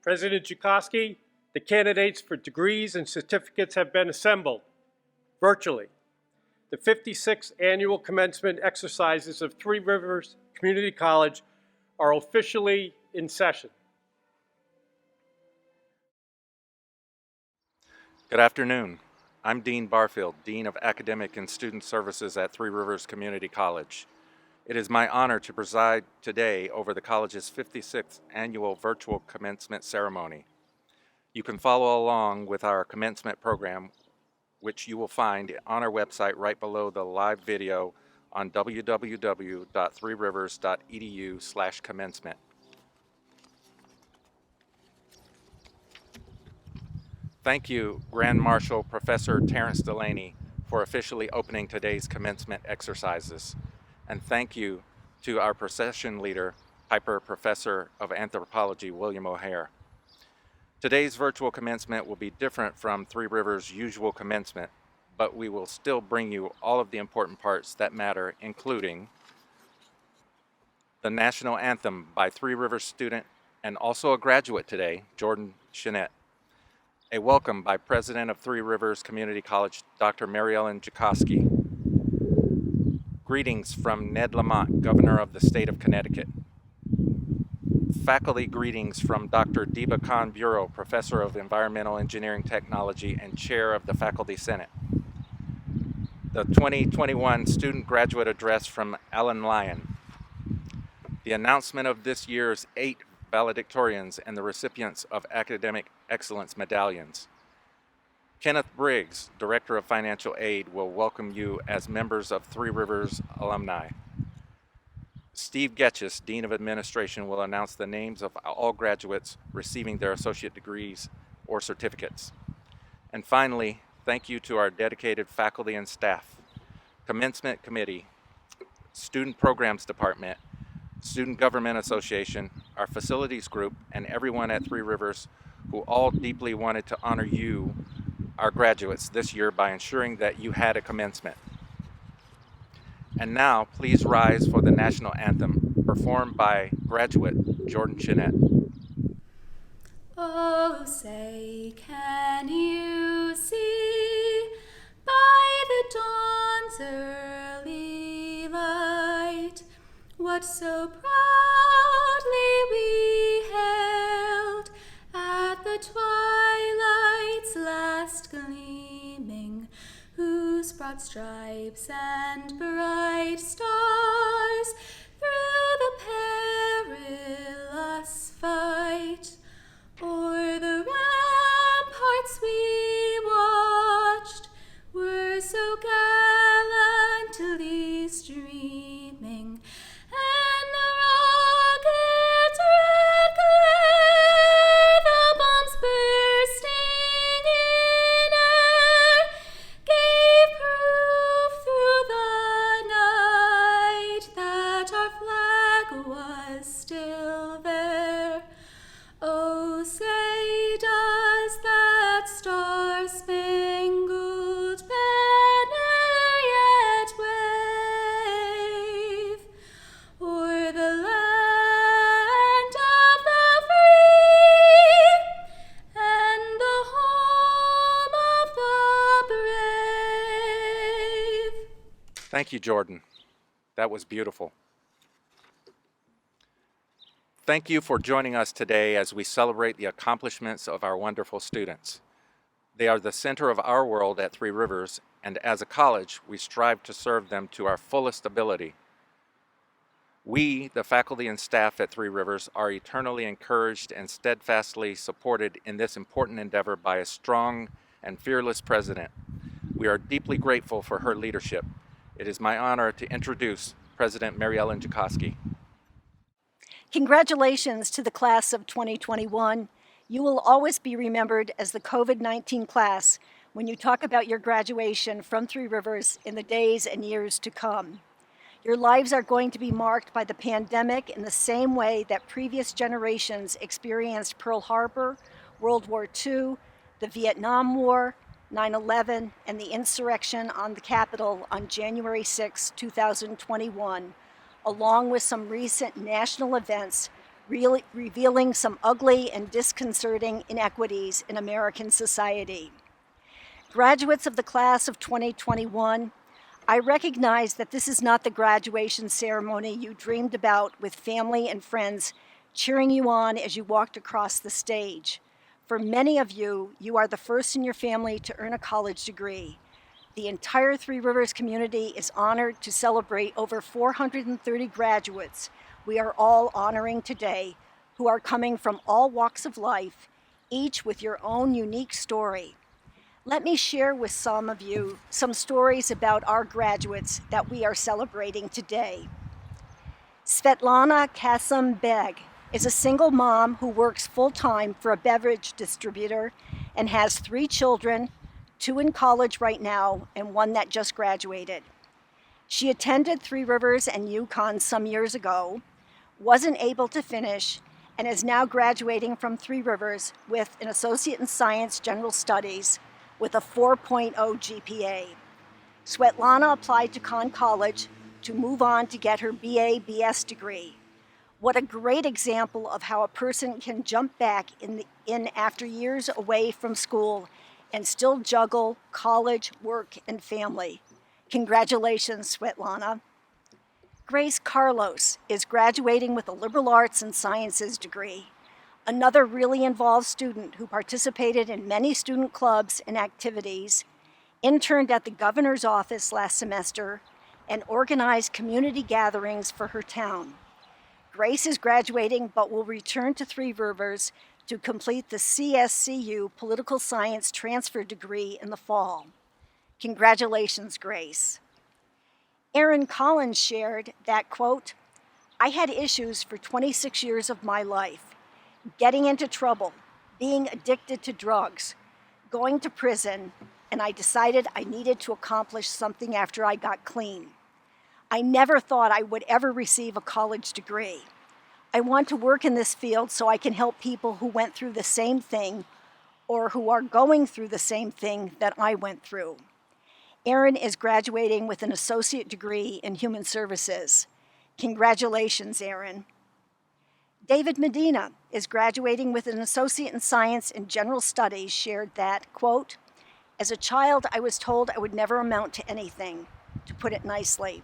President Joukowsky, the candidates for degrees and certificates have been assembled virtually. The 56th annual commencement exercises of Three Rivers Community College are officially in session. Good afternoon. I'm Dean Barfield, Dean of Academic and Student Services at Three Rivers Community College. It is my honor to preside today over the college's 56th annual virtual commencement ceremony. You can follow along with our commencement program, which you will find on our website right below the live video on www.threerivers.edu/commencement. Thank you, Grand Marshal Professor Terrence Delaney, for officially opening today's commencement exercises. And thank you to our procession leader, Piper Professor of Anthropology, William O'Hare. Today's virtual commencement will be different from Three Rivers' usual commencement, but we will still bring you all of the important parts that matter, including the National Anthem by Three Rivers student and also a graduate today, Jordan Chenette. A welcome by President of Three Rivers Community College, Dr. Mary Ellen Joukowsky. Greetings from Ned Lamont, Governor of the State of Connecticut. Faculty greetings from Dr. Deba Khan Bureau, Professor of Environmental Engineering Technology and Chair of the Faculty Senate. The 2021 Student Graduate Address from Alan Lyon. The announcement of this year's 8 valedictorians and the recipients of Academic Excellence Medallions. Kenneth Briggs, Director of Financial Aid, will welcome you as members of Three Rivers alumni. Steve Getchis, Dean of Administration, will announce the names of all graduates receiving their associate degrees or certificates. And finally, thank you to our dedicated faculty and staff, Commencement Committee, Student Programs Department, Student Government Association, our facilities group, and everyone at Three Rivers who all deeply wanted to honor you, our graduates, this year by ensuring that you had a commencement. And now, please rise for the National Anthem, performed by graduate Jordan Chenette. Oh, say, can you see by the dawn's early light what so proudly we hailed at the twilight's last gleaming, whose broad stripes and bright stars through the perilous fight o'er the ramparts we watched were so gallantly streaming, and the rocket's red glare, the bombs bursting in air, gave proof through the night that our flag was still there. Oh, say, does that star-spangled banner yet wave o'er the land of the free and the home of the brave? Thank you, Jordan. That was beautiful. Thank you for joining us today as we celebrate the accomplishments of our wonderful students. They are the center of our world at Three Rivers, and as a college, we strive to serve them to our fullest ability. We, the faculty and staff at Three Rivers, are eternally encouraged and steadfastly supported in this important endeavor by a strong and fearless president. We are deeply grateful for her leadership. It is my honor to introduce President Mary Ellen Joukowsky. Congratulations to the class of 2021. You will always be remembered as the COVID-19 class when you talk about your graduation from Three Rivers in the days and years to come. Your lives are going to be marked by the pandemic in the same way that previous generations experienced Pearl Harbor, World War II, the Vietnam War, 9/11, and the insurrection on the Capitol on January 6, 2021, along with some recent national events revealing some ugly and disconcerting inequities in American society. Graduates of the class of 2021, I recognize that this is not the graduation ceremony you dreamed about with family and friends cheering you on as you walked across the stage. For many of you, you are the first in your family to earn a college degree. The entire Three Rivers community is honored to celebrate over 430 graduates we are all honoring today, who are coming from all walks of life, each with your own unique story. Let me share with some of you some stories about our graduates that we are celebrating today. Svetlana Kasum-Beg is a single mom who works full-time for a beverage distributor and has 3 children, 2 in college right now and 1 that just graduated. She attended Three Rivers and UConn some years ago, wasn't able to finish, and is now graduating from Three Rivers with an Associate in Science General Studies with a 4.0 GPA. Svetlana applied to Conn College to move on to get her BA/BS degree. What a great example of how a person can jump back in after years away from school and still juggle college, work, and family. Congratulations, Svetlana. Grace Carlos is graduating with a liberal arts and sciences degree, another really involved student who participated in many student clubs and activities, interned at the governor's office last semester, and organized community gatherings for her town. Grace is graduating but will return to Three Rivers to complete the CSCU Political Science Transfer degree in the fall. Congratulations, Grace. Erin Collins shared that, quote, "I had issues for 26 years of my life, getting into trouble, being addicted to drugs, going to prison, and I decided I needed to accomplish something after I got clean. I never thought I would ever receive a college degree. I want to work in this field so I can help people who went through the same thing or who are going through the same thing that I went through." Erin is graduating with an associate degree in human services. Congratulations, Erin. David Medina is graduating with an associate in science and general studies, shared that, quote, "As a child, I was told I would never amount to anything, to put it nicely.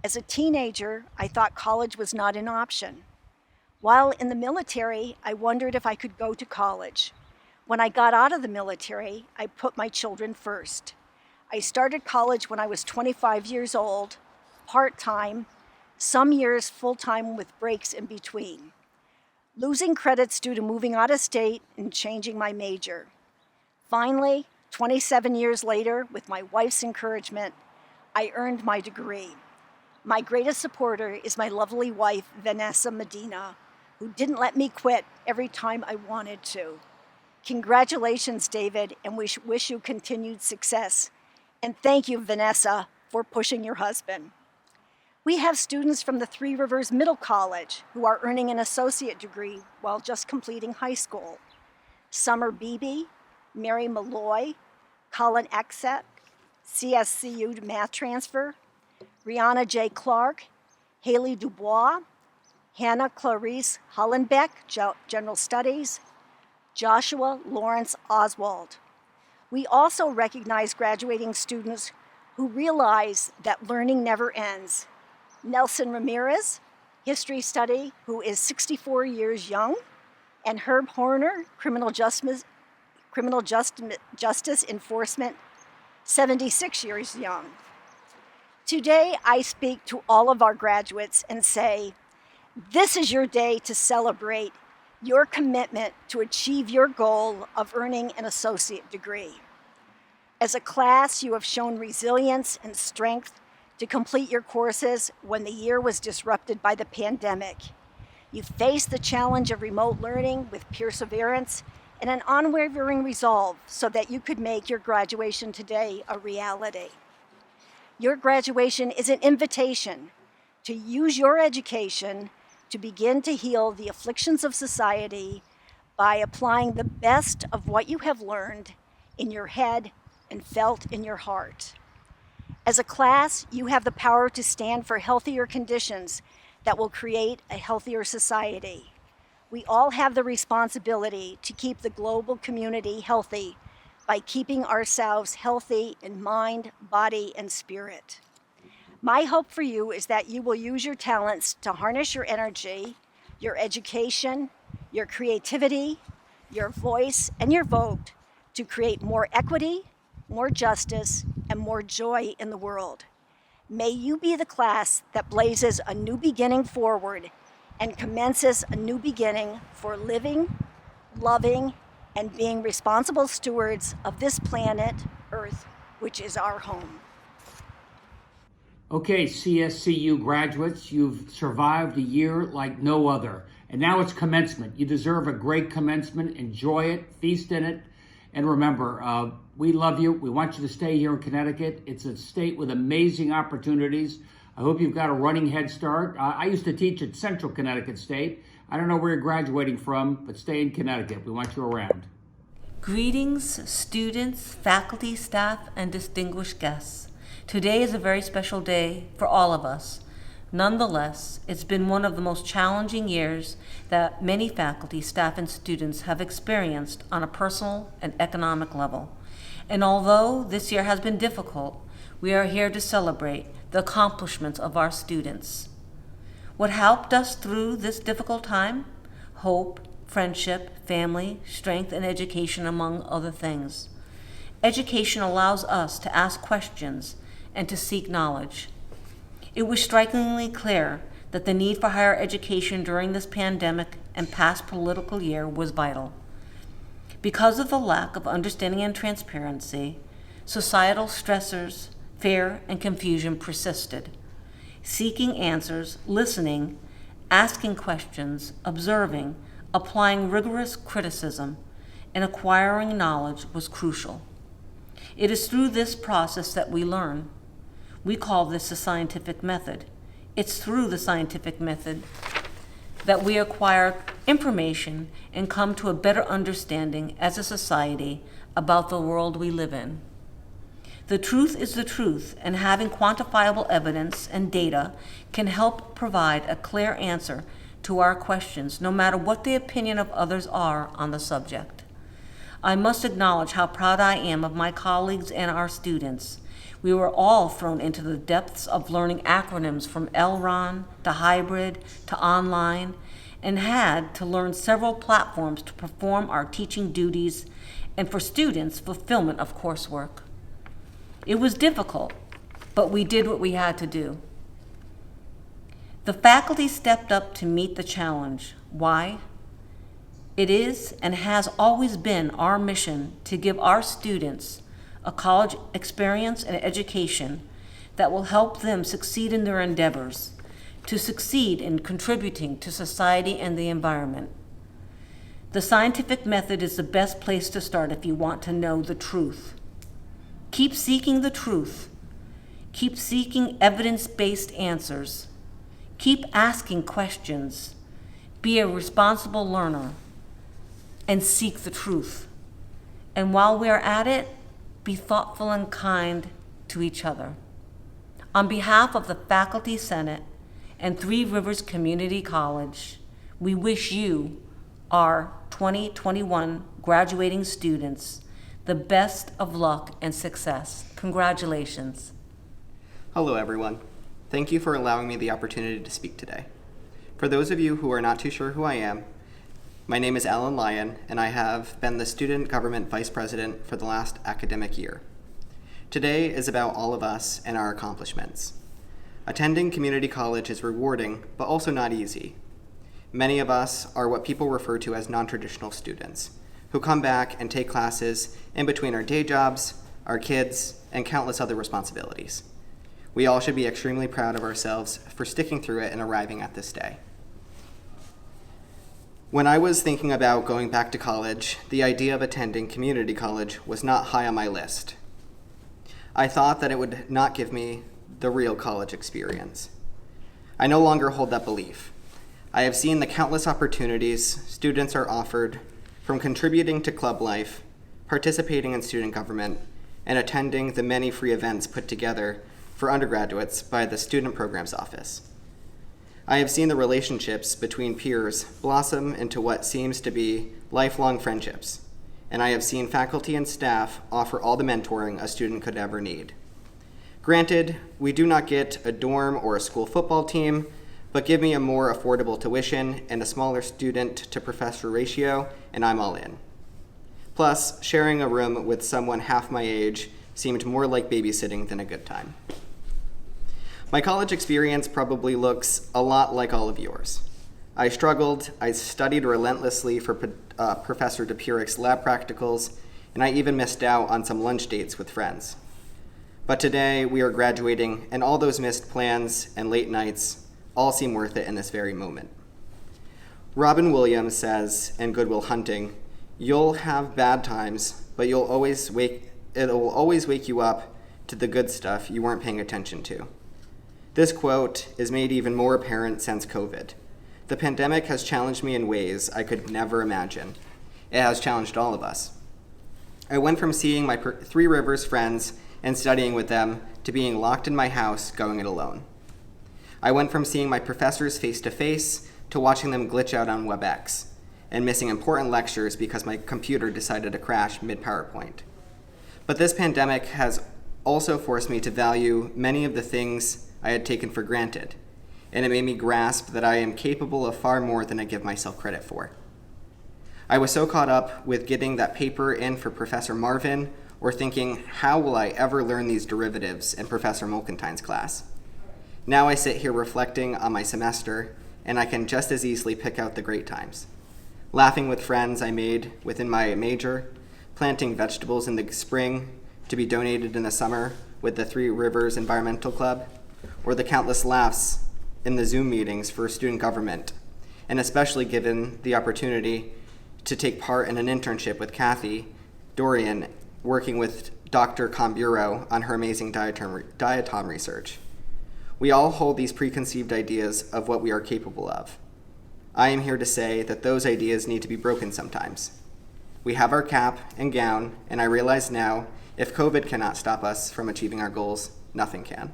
As a teenager, I thought college was not an option. While in the military, I wondered if I could go to college. When I got out of the military, I put my children first. I started college when I was 25 years old, part-time, some years full-time with breaks in between, losing credits due to moving out of state and changing my major. Finally, 27 years later, with my wife's encouragement, I earned my degree. My greatest supporter is my lovely wife, Vanessa Medina, who didn't let me quit every time I wanted to. Congratulations, David, and we wish you continued success. And thank you, Vanessa, for pushing your husband. We have students from the Three Rivers Middle College who are earning an associate degree while just completing high school. Summer Beebe, Mary Malloy, Colin Exek, CSCU math transfer, Rihanna J. Clark, Haley Dubois, Hannah Clarice Hollenbeck, General Studies, Joshua Lawrence Oswald. We also recognize graduating students who realize that learning never ends. Nelson Ramirez, History Study, who is 64 years young, and Herb Horner, Criminal Justice Enforcement, 76 years young. Today, I speak to all of our graduates and say, this is your day to celebrate your commitment to achieve your goal of earning an associate degree. As a class, you have shown resilience and strength to complete your courses when the year was disrupted by the pandemic. You faced the challenge of remote learning with perseverance and an unwavering resolve so that you could make your graduation today a reality. Your graduation is an invitation to use your education to begin to heal the afflictions of society by applying the best of what you have learned in your head and felt in your heart. As a class, you have the power to stand for healthier conditions that will create a healthier society. We all have the responsibility to keep the global community healthy by keeping ourselves healthy in mind, body, and spirit. My hope for you is that you will use your talents to harness your energy, your education, your creativity, your voice, and your vote to create more equity, more justice, and more joy in the world. May you be the class that blazes a new beginning forward and commences a new beginning for living, loving, and being responsible stewards of this planet, Earth, which is our home. Okay, CSCU graduates, you've survived a year like no other. And now it's commencement. You deserve a great commencement. Enjoy it, feast in it. And remember, we love you. We want you to stay here in Connecticut. It's a state with amazing opportunities. I hope you've got a running head start. I used to teach at Central Connecticut State. I don't know where you're graduating from, but stay in Connecticut. We want you around. Greetings, students, faculty, staff, and distinguished guests. Today is a very special day for all of us. Nonetheless, it's been one of the most challenging years that many faculty, staff, and students have experienced on a personal and economic level. And although this year has been difficult, we are here to celebrate the accomplishments of our students. What helped us through this difficult time? Hope, friendship, family, strength, and education, among other things. Education allows us to ask questions and to seek knowledge. It was strikingly clear that the need for higher education during this pandemic and past political year was vital. Because of the lack of understanding and transparency, societal stressors, fear, and confusion persisted. Seeking answers, listening, asking questions, observing, applying rigorous criticism, and acquiring knowledge was crucial. It is through this process that we learn. We call this the scientific method. It's through the scientific method that we acquire information and come to a better understanding as a society about the world we live in. The truth is the truth, and having quantifiable evidence and data can help provide a clear answer to our questions, no matter what the opinion of others are on the subject. I must acknowledge how proud I am of my colleagues and our students. We were all thrown into the depths of learning acronyms from LRON to hybrid to online, and had to learn several platforms to perform our teaching duties and, for students, fulfillment of coursework. It was difficult, but we did what we had to do. The faculty stepped up to meet the challenge. Why? It is and has always been our mission to give our students a college experience and education that will help them succeed in their endeavors, to succeed in contributing to society and the environment. The scientific method is the best place to start if you want to know the truth. Keep seeking the truth. Keep seeking evidence-based answers. Keep asking questions. Be a responsible learner and seek the truth. And while we are at it, be thoughtful and kind to each other. On behalf of the Faculty Senate and Three Rivers Community College, we wish you, our 2021 graduating students, the best of luck and success. Congratulations. Hello, everyone. Thank you for allowing me the opportunity to speak today. For those of you who are not too sure who I am, my name is Alan Lyon, and I have been the Student Government Vice President for the last academic year. Today is about all of us and our accomplishments. Attending community college is rewarding, but also not easy. Many of us are what people refer to as non-traditional students, who come back and take classes in between our day jobs, our kids, and countless other responsibilities. We all should be extremely proud of ourselves for sticking through it and arriving at this day. When I was thinking about going back to college, the idea of attending community college was not high on my list. I thought that it would not give me the real college experience. I no longer hold that belief. I have seen the countless opportunities students are offered, from contributing to club life, participating in student government, and attending the many free events put together for undergraduates by the Student Programs Office. I have seen the relationships between peers blossom into what seems to be lifelong friendships, and I have seen faculty and staff offer all the mentoring a student could ever need. Granted, we do not get a dorm or a school football team, but give me a more affordable tuition and a smaller student-to-professor ratio, and I'm all in. Plus, sharing a room with someone half my age seemed more like babysitting than a good time. My college experience probably looks a lot like all of yours. I struggled, I studied relentlessly for Professor DePuric's lab practicals, and I even missed out on some lunch dates with friends. But today, we are graduating, and all those missed plans and late nights all seem worth it in this very moment. Robin Williams says in Good Will Hunting, "You'll have bad times, but it'll always wake you up to the good stuff you weren't paying attention to." This quote is made even more apparent since COVID. The pandemic has challenged me in ways I could never imagine. It has challenged all of us. I went from seeing my Three Rivers friends and studying with them to being locked in my house going it alone. I went from seeing my professors face-to-face to watching them glitch out on WebEx and missing important lectures because my computer decided to crash mid-PowerPoint. But this pandemic has also forced me to value many of the things I had taken for granted, and it made me grasp that I am capable of far more than I give myself credit for. I was so caught up with getting that paper in for Professor Marvin or thinking, how will I ever learn these derivatives in Professor Mulkentine's class? Now I sit here reflecting on my semester, and I can just as easily pick out the great times. Laughing with friends I made within my major, planting vegetables in the spring to be donated in the summer with the Three Rivers Environmental Club, or the countless laughs in the Zoom meetings for student government, and especially given the opportunity to take part in an internship with Kathy Dorian, working with Dr. Conburo on her amazing diatom research. We all hold these preconceived ideas of what we are capable of. I am here to say that those ideas need to be broken sometimes. We have our cap and gown, and I realize now, if COVID cannot stop us from achieving our goals, nothing can.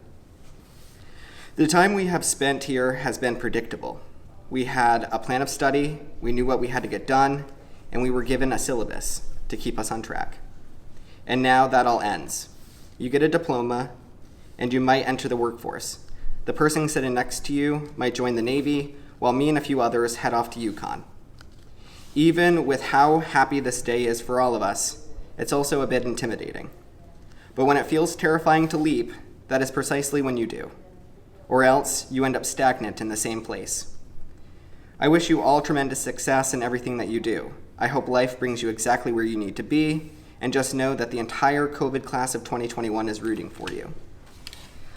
The time we have spent here has been predictable. We had a plan of study, we knew what we had to get done, and we were given a syllabus to keep us on track. And now that all ends. You get a diploma, and you might enter the workforce. The person sitting next to you might join the Navy, while me and a few others head off to UConn. Even with how happy this day is for all of us, it's also a bit intimidating. But when it feels terrifying to leap, that is precisely when you do. Or else you end up stagnant in the same place. I wish you all tremendous success in everything that you do. I hope life brings you exactly where you need to be, and just know that the entire COVID class of 2021 is rooting for you.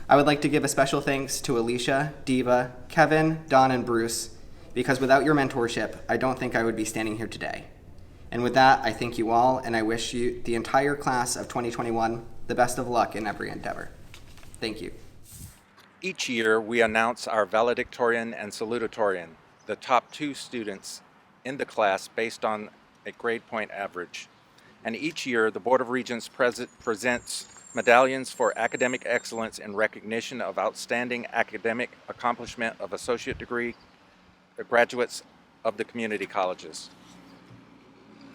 I would like to give a special thanks to Alicia, Diva, Kevin, Don, and Bruce, because without your mentorship, I don't think I would be standing here today. And with that, I thank you all, and I wish you, the entire class of 2021, the best of luck in every endeavor. Thank you. Each year, we announce our valedictorian and salutatorian, the top 2 students in the class based on a grade point average. And each year, the Board of Regents presents medallions for academic excellence in recognition of outstanding academic accomplishment of associate degree graduates of the community colleges.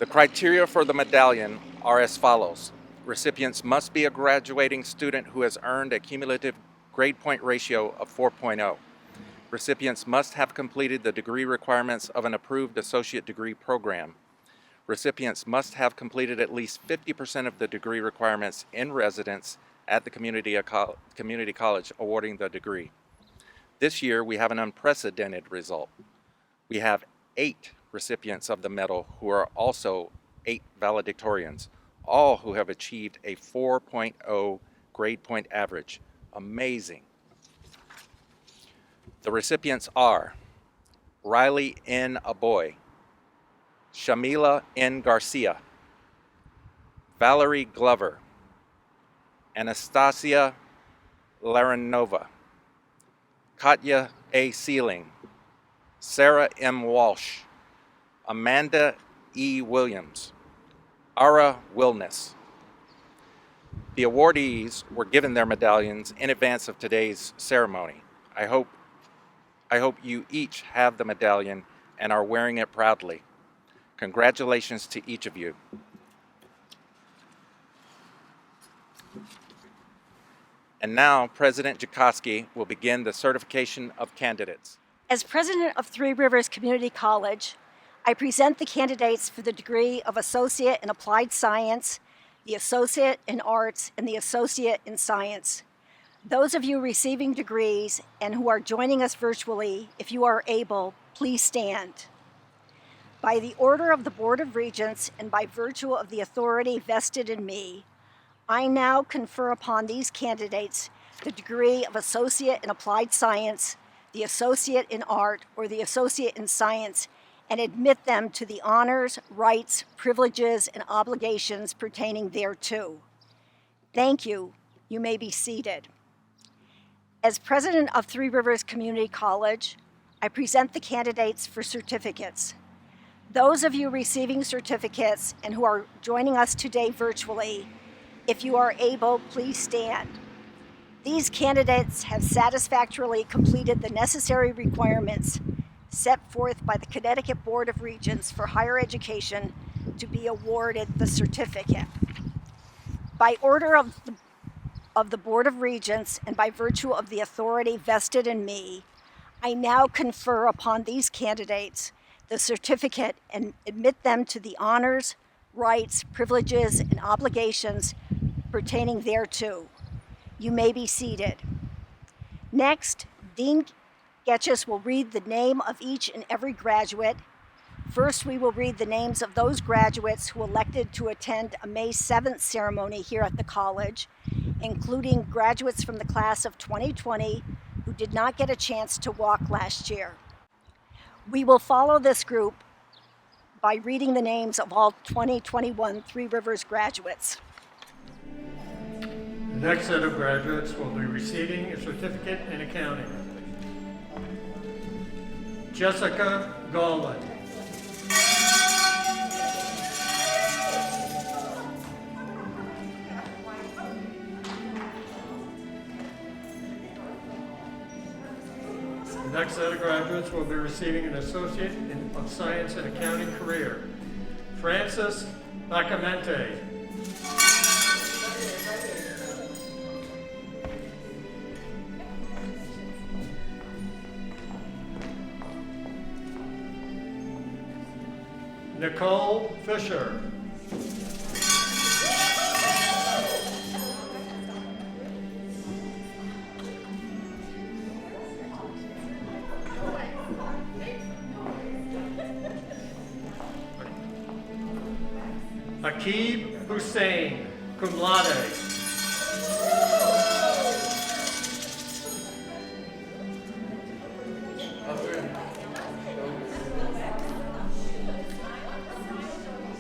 The criteria for the medallion are as follows. Recipients must be a graduating student who has earned a cumulative grade point ratio of 4.0. Recipients must have completed the degree requirements of an approved associate degree program. Recipients must have completed at least 50% of the degree requirements in residence at the community college awarding the degree. This year, we have an unprecedented result. We have 8 recipients of the medal who are also 8 valedictorians, all who have achieved a 4.0 grade point average. Amazing. The recipients are Riley N. Aboy, Shamila N. Garcia, Valerie Glover, Anastasia Laranova, Katya A. Sealing, Sarah M. Walsh, Amanda E. Williams, Ara Wilness. The awardees were given their medallions in advance of today's ceremony. I I hope you each have the medallion and are wearing it proudly. Congratulations to each of you. And now, President Jakoski will begin the certification of candidates. As president of Three Rivers Community College, I present the candidates for the degree of Associate in Applied Science, the Associate in Arts, and the Associate in Science. Those of you receiving degrees and who are joining us virtually, if you are able, please stand. By the order of the Board of Regents and by virtue of the authority vested in me, I now confer upon these candidates the degree of Associate in Applied Science, the Associate in Art, or the Associate in Science, and admit them to the honors, rights, privileges, and obligations pertaining thereto. Thank you. You may be seated. As president of Three Rivers Community College, I present the candidates for certificates. Those of you receiving certificates and who are joining us today virtually, if you are able, please stand. These candidates have satisfactorily completed the necessary requirements set forth by the Connecticut Board of Regents for Higher Education to be awarded the certificate. By order of the Board of Regents and by virtue of the authority vested in me, I now confer upon these candidates the certificate and admit them to the honors, rights, privileges, and obligations pertaining thereto. You may be seated. Next, Dean Getchus will read the name of each and every graduate. First, we will read the names of those graduates who elected to attend a May 7th ceremony here at the college, including graduates from the class of 2020 who did not get a chance to walk last year. We will follow this group by reading the names of all 2021 Three Rivers graduates. The next set of graduates will be receiving a certificate in accounting. Jessica Galwin. The next set of graduates will be receiving an Associate of Science in Accounting career. Francis Bacamente. Nicole Fisher. Akib Hussein, cum laude.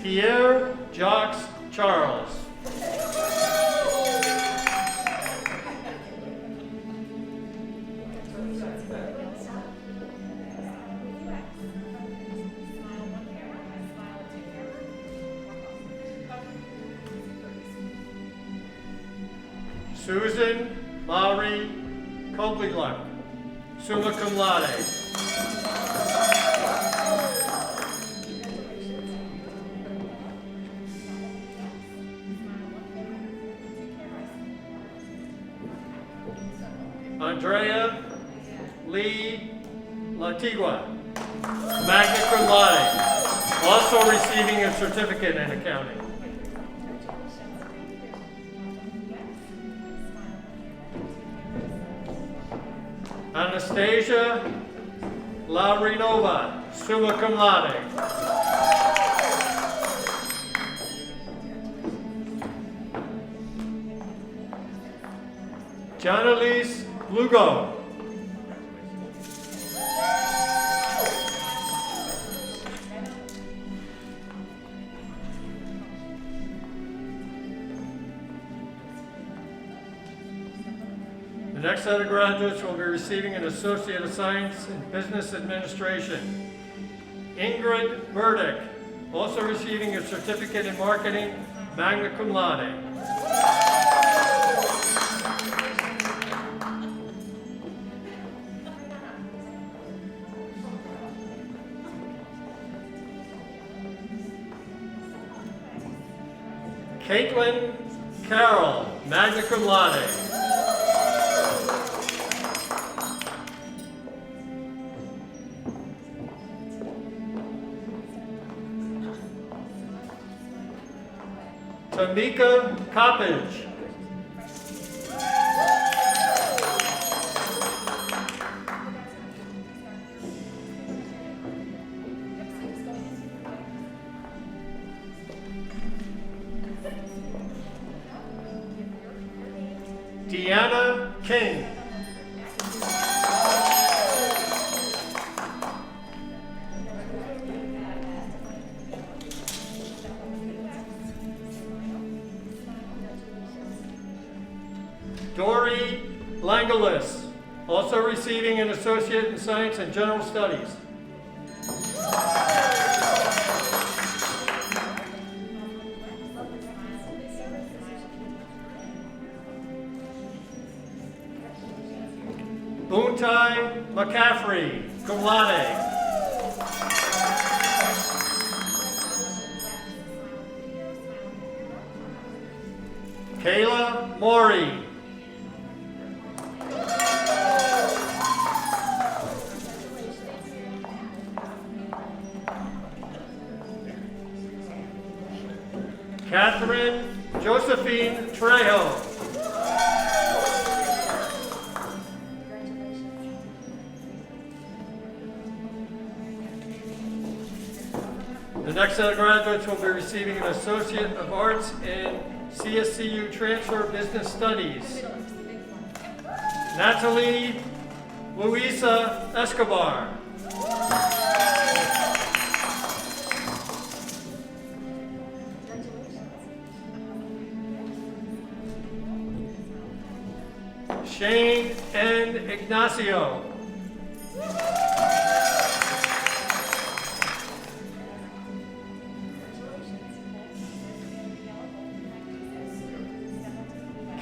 Pierre Jacques Charles. Susan Lowry Kobliluck, summa cum laude. Andrea Lee Latigua, magna cum laude, also receiving a certificate in accounting. Anastasia Laurinova, summa cum laude. Janelise Lugo. The next set of graduates will be receiving an Associate of Science in Business Administration. Ingrid Burdick, also receiving a certificate in marketing, magna cum laude. Caitlin Carroll, magna cum laude. Tamika Coppage. Deanna King. Dory Langelis, also receiving an Associate in Science and General Studies. Buntai McCaffrey, cum laude. Kayla Maury. Catherine Josephine Trejo. The next set of graduates will be receiving an Associate of Arts in CSCU Transfer Business Studies. Natalie Luisa Escobar. Shane N. Ignacio.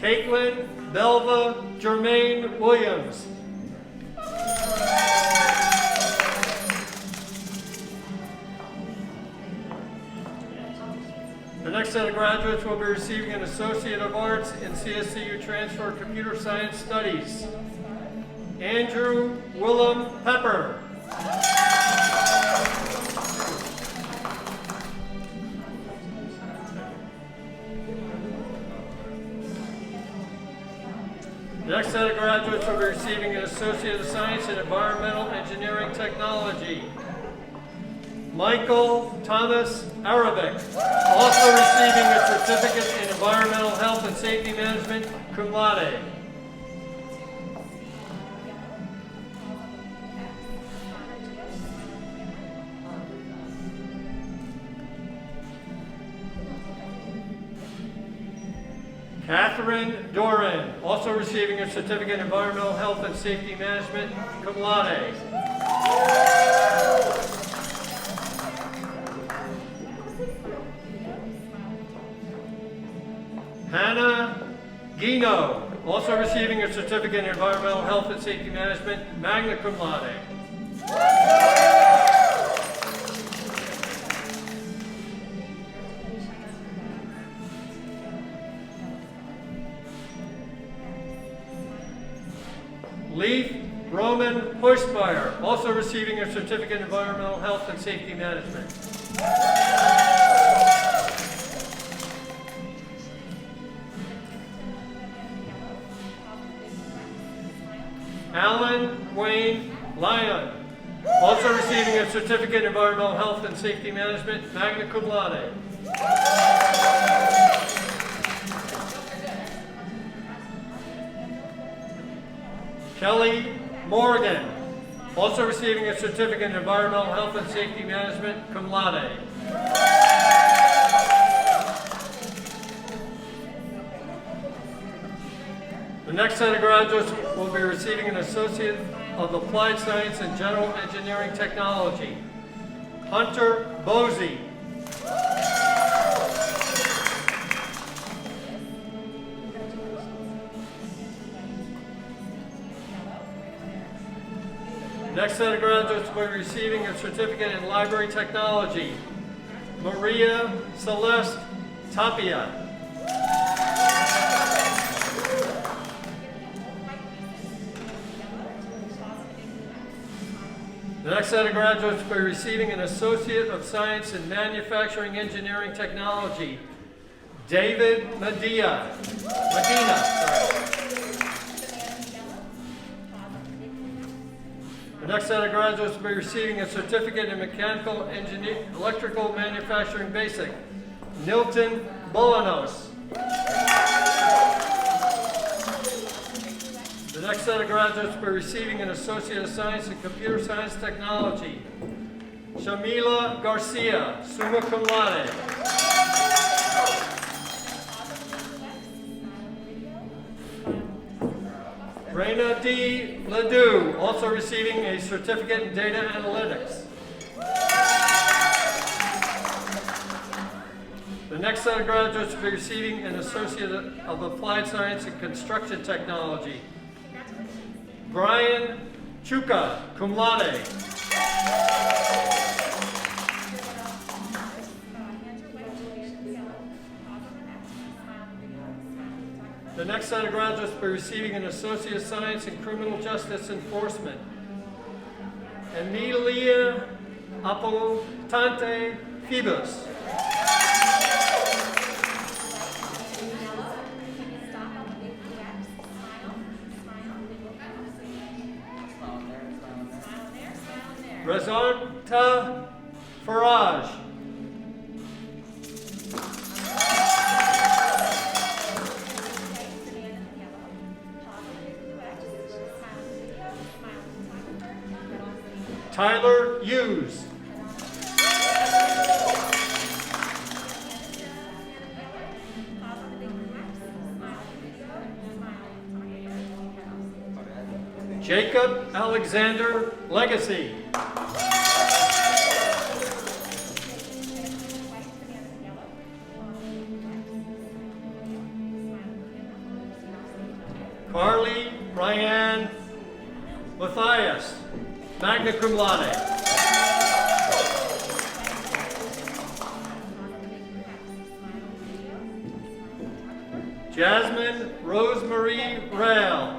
Caitlin Belva Germaine Williams. The next set of graduates will be receiving an Associate of Arts in CSCU Transfer Computer Science Studies. Andrew Willem Pepper. The next set of graduates will be receiving an Associate of Science in Environmental Engineering Technology. Michael Thomas Arabic, also receiving a Certificate in Environmental Health and Safety Management, cum laude. Catherine Doran, also receiving a Certificate in Environmental Health and Safety Management, cum laude. Hannah Guino, also receiving a Certificate in Environmental Health and Safety Management, magna cum laude. Leif Roman Huismeyer, also receiving a Certificate in Environmental Health and Safety Management. Alan Wayne Lyon, also receiving a Certificate in Environmental Health and Safety Management, magna cum laude. Kelly Morgan, also receiving a Certificate in Environmental Health and Safety Management, cum laude. The next set of graduates will be receiving an Associate of Applied Science and General Engineering Technology. Hunter Bosey. Next set of graduates will be receiving a Certificate in Library Technology. Maria Celeste Tapia. The next set of graduates will be receiving an Associate of Science in Manufacturing Engineering Technology, David Medina. The next set of graduates will be receiving a Certificate in Mechanical Electrical Manufacturing Basic, Nilton Bolanos. The next set of graduates will be receiving an Associate of Science in Computer Science Technology, Shamila Garcia, summa cum laude. Reina D. Ledoux, also receiving a Certificate in Data Analytics. The next set of graduates will be receiving an Associate of Applied Science in Construction Technology, Brian Chuka, cum laude. The next set of graduates will be receiving an Associate of Science in Criminal Justice Enforcement, Emilia Apontante Phoebus. Razanta Faraj. Tyler Hughes. Jacob Alexander Legacy. Carly Ryan Matthias, magna cum laude. Jasmine Rosemary Rail.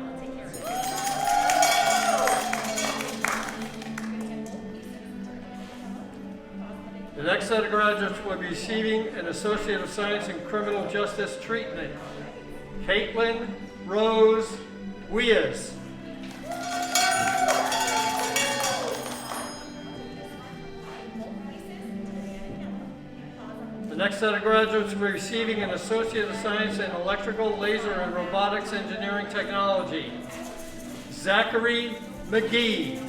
The next set of graduates will be receiving an Associate of Science in Criminal Justice Treatment, Caitlin Rose Wias. The next set of graduates will be receiving an Associate of Science in Electrical, Laser, and Robotics Engineering Technology, Zachary McGee.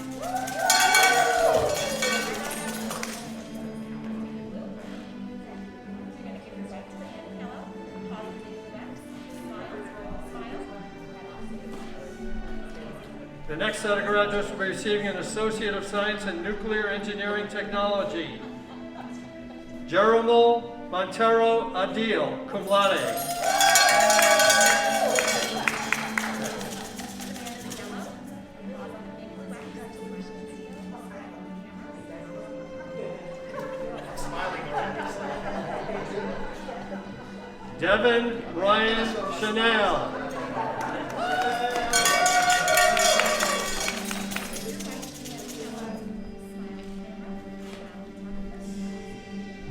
The next set of graduates will be receiving an Associate of Science in Nuclear Engineering Technology, Jerome Montero Adil, cum laude. Devin Ryan Chanel.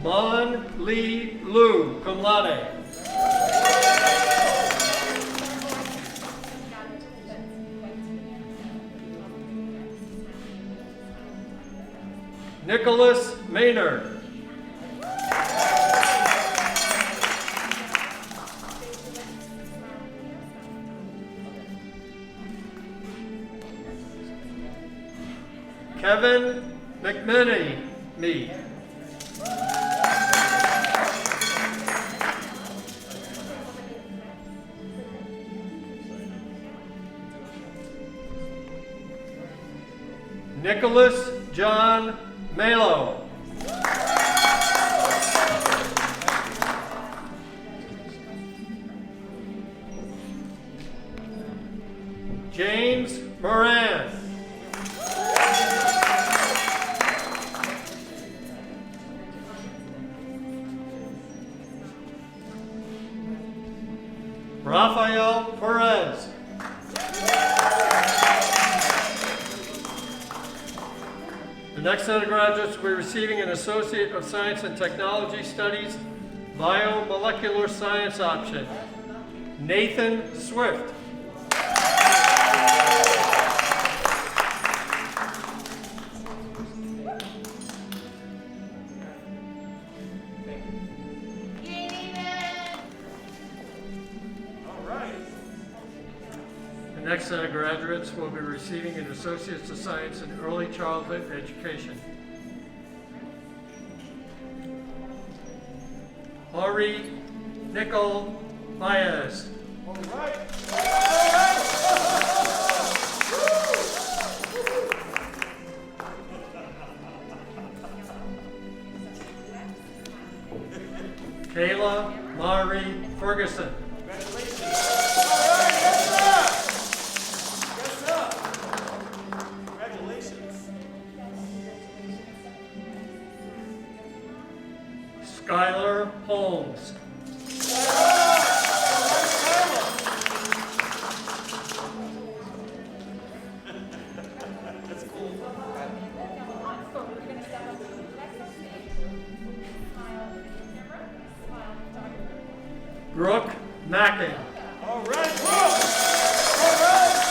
Mon Lee Lu, cum laude. Nicholas Maynard. Kevin McMenemy. Nicholas John Malo. James Moran. Rafael Perez. The next set of graduates will be receiving an Associate of Science and Technology Studies Biomolecular Science option. Nathan Swift. The next set of graduates will be receiving an Associates of Science in Early Childhood Education. Ari Nicole Baez. Kayla Mari Ferguson. Skylar Holmes. Brooke Mackin. All right, Brooke! All right!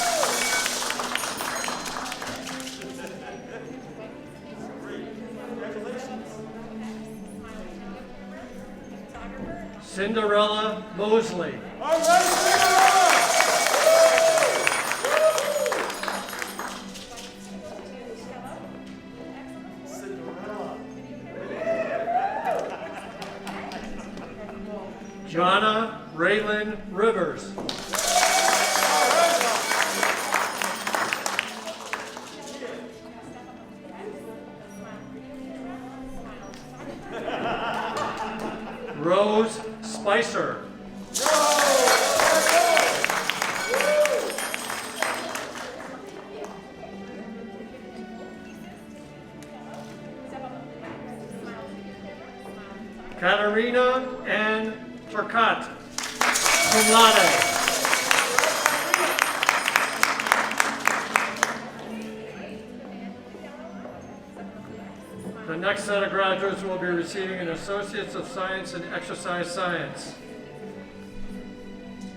Cinderella Mosley. All right, Cinderella. Jonna Raylan Rivers. Rose Spicer. Katarina Ann Turcotte, cum laude. The next set of graduates will be receiving an Associates of Science in Exercise Science.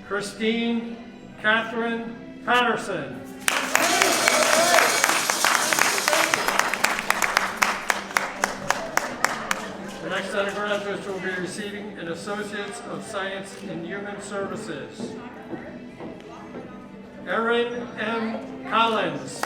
Christine Catherine Patterson. The next set of graduates will be receiving an Associates of Science in Human Services. Erin M. Collins.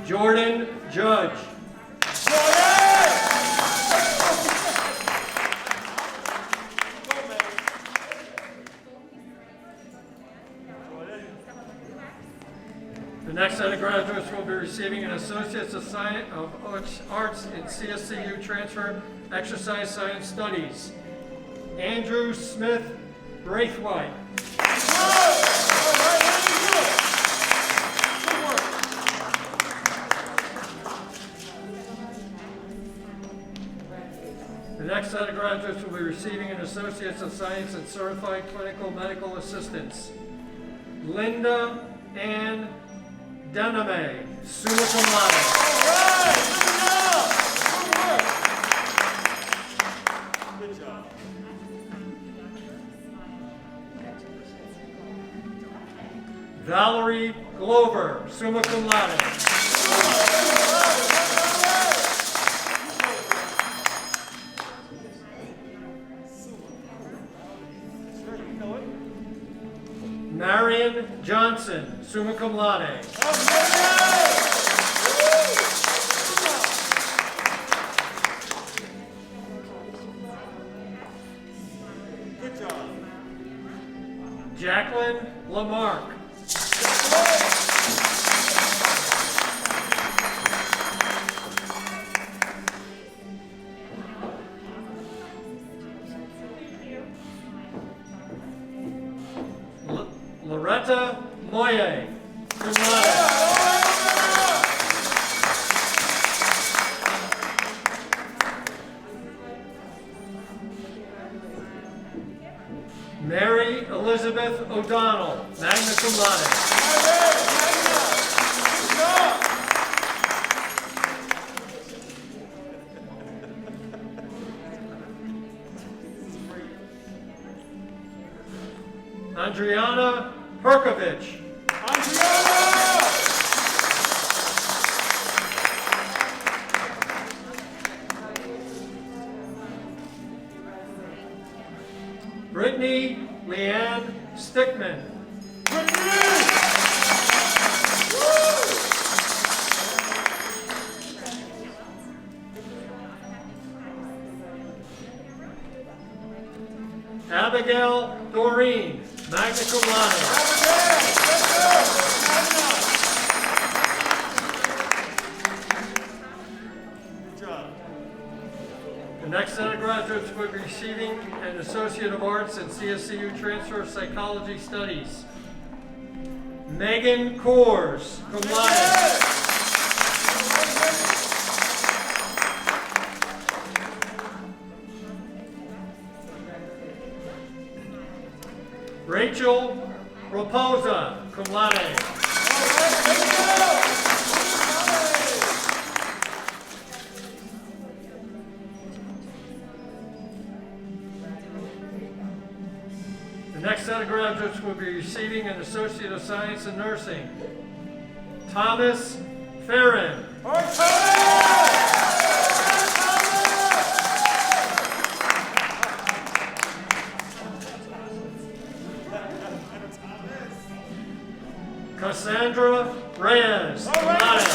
Jordan Judge. The next set of graduates will be receiving an Associates of Science of Arts in CSCU Transfer Exercise Science Studies. Andrew Smith Braithwaite. The next set of graduates will be receiving an Associates of Science in Certified Clinical Medical Assistance. Linda Ann Dename, summa cum laude. Good job. Valerie Glover, summa cum laude. Marion Johnson, summa cum laude. Good job. Jacqueline Lamarck. Loretta Moye, cum laude. Mary Elizabeth O'Donnell, magna cum laude. Andriana Perkovich. Brittany Leanne Stickman. Abigail Doreen, magna cum laude. The next set of graduates will be receiving an Associate of Arts in CSCU Transfer of Psychology Studies. Megan Coors, cum laude. Rachel Raposa, cum laude. The next set of graduates will be receiving an Associate of Science in Nursing. Thomas Farron. Cassandra Reyes. cum laude.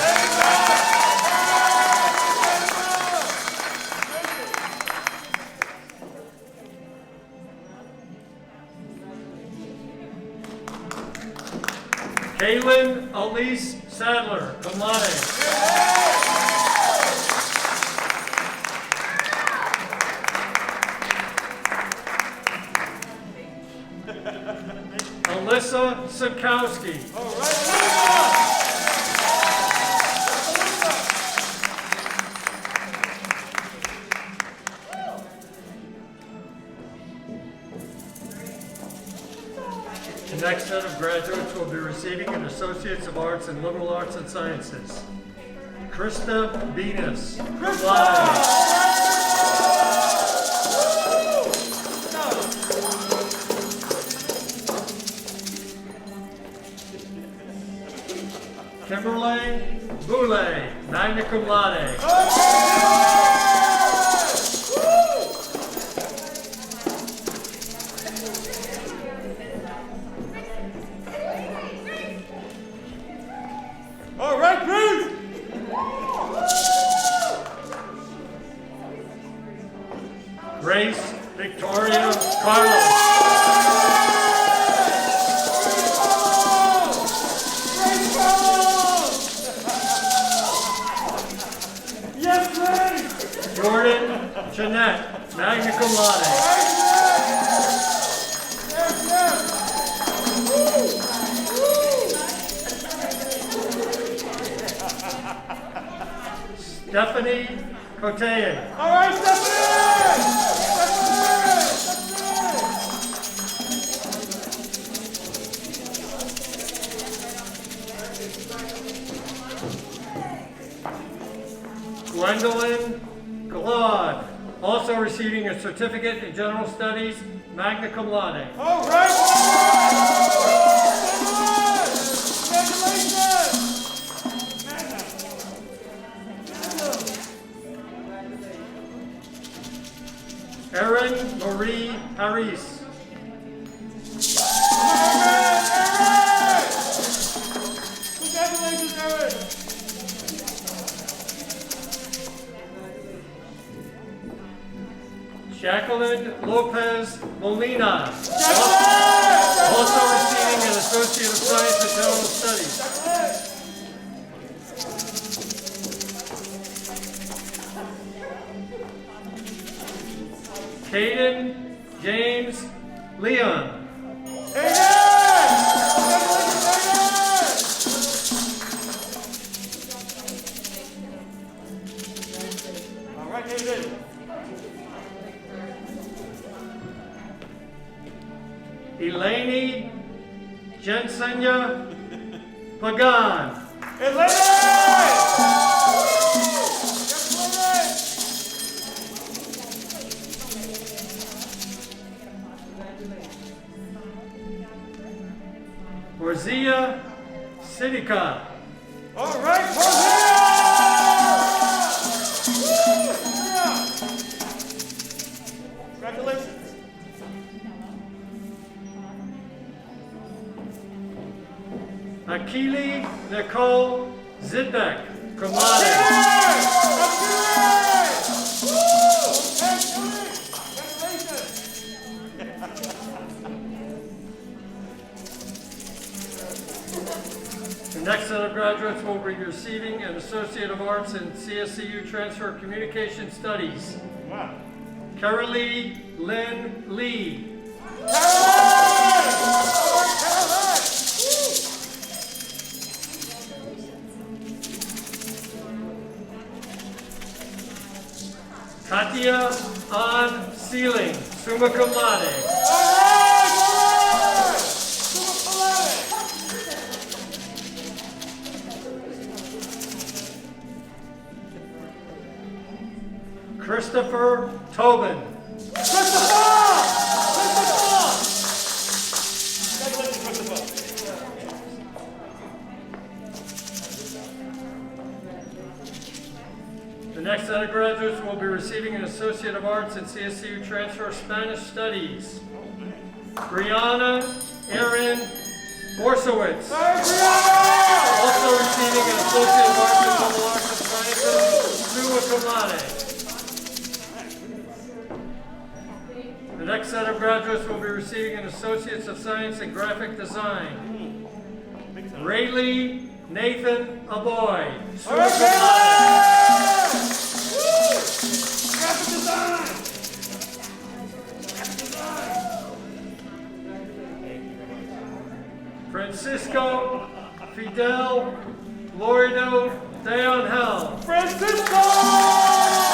Kaylin Elise Sadler, cum laude. Alyssa Sikowski. The next set of graduates will be receiving an Associates of Arts in Liberal Arts and Sciences. Krista Venus, cum laude. Kimberly Boulay, magna cum laude. All right, Bruce! Grace Victoria Carlos. Jordan Jeanette, magna cum laude. Stephanie Cote. All right, Stephanie! Gwendolyn Glaude, also receiving a certificate in general studies, magna cum laude. All right! Erin Marie Harris. Congratulations, Erin! Jacqueline Lopez Molina, also receiving an Associate of Science in General Studies. Caden James Leon. All right, David. Eleni Jensenya Pagan. Forzia Sidika. All right, Forzia! Congratulations. Akili Nicole Zidbeck, cum laude. The next set of graduates will be receiving an Associate of Arts in CSCU Transfer of Communication Studies. Wow. Carolee Lynn Lee. Katia An Sealing, summa cum laude. Christopher Tobin. The next set of graduates will be receiving an Associate of Arts in CSCU Transfer of Spanish Studies. Brianna Erin Borsowitz. Also receiving an Associate of Arts in Liberal Arts and Sciences, summa cum laude. The next set of graduates will be receiving an Associates of Science in Graphic Design. Rayleigh Nathan Aboy, summa cum laude. Francisco Fidel Lorido Deonhel. Francisco!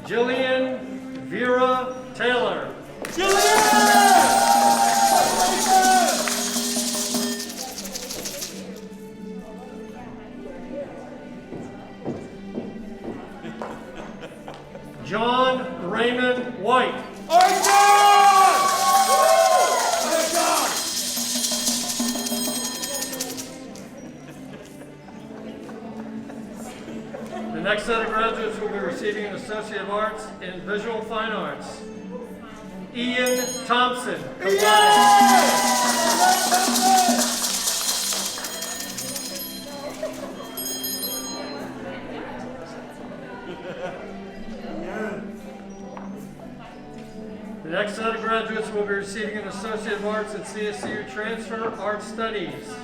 Jillian Vera Taylor. John Raymond White. The next set of graduates will be receiving an Associate of Arts in Visual Fine Arts. Ian Thompson. cum laude. The next set of graduates will be receiving an Associate of Arts in CSCU Transfer Art Studies.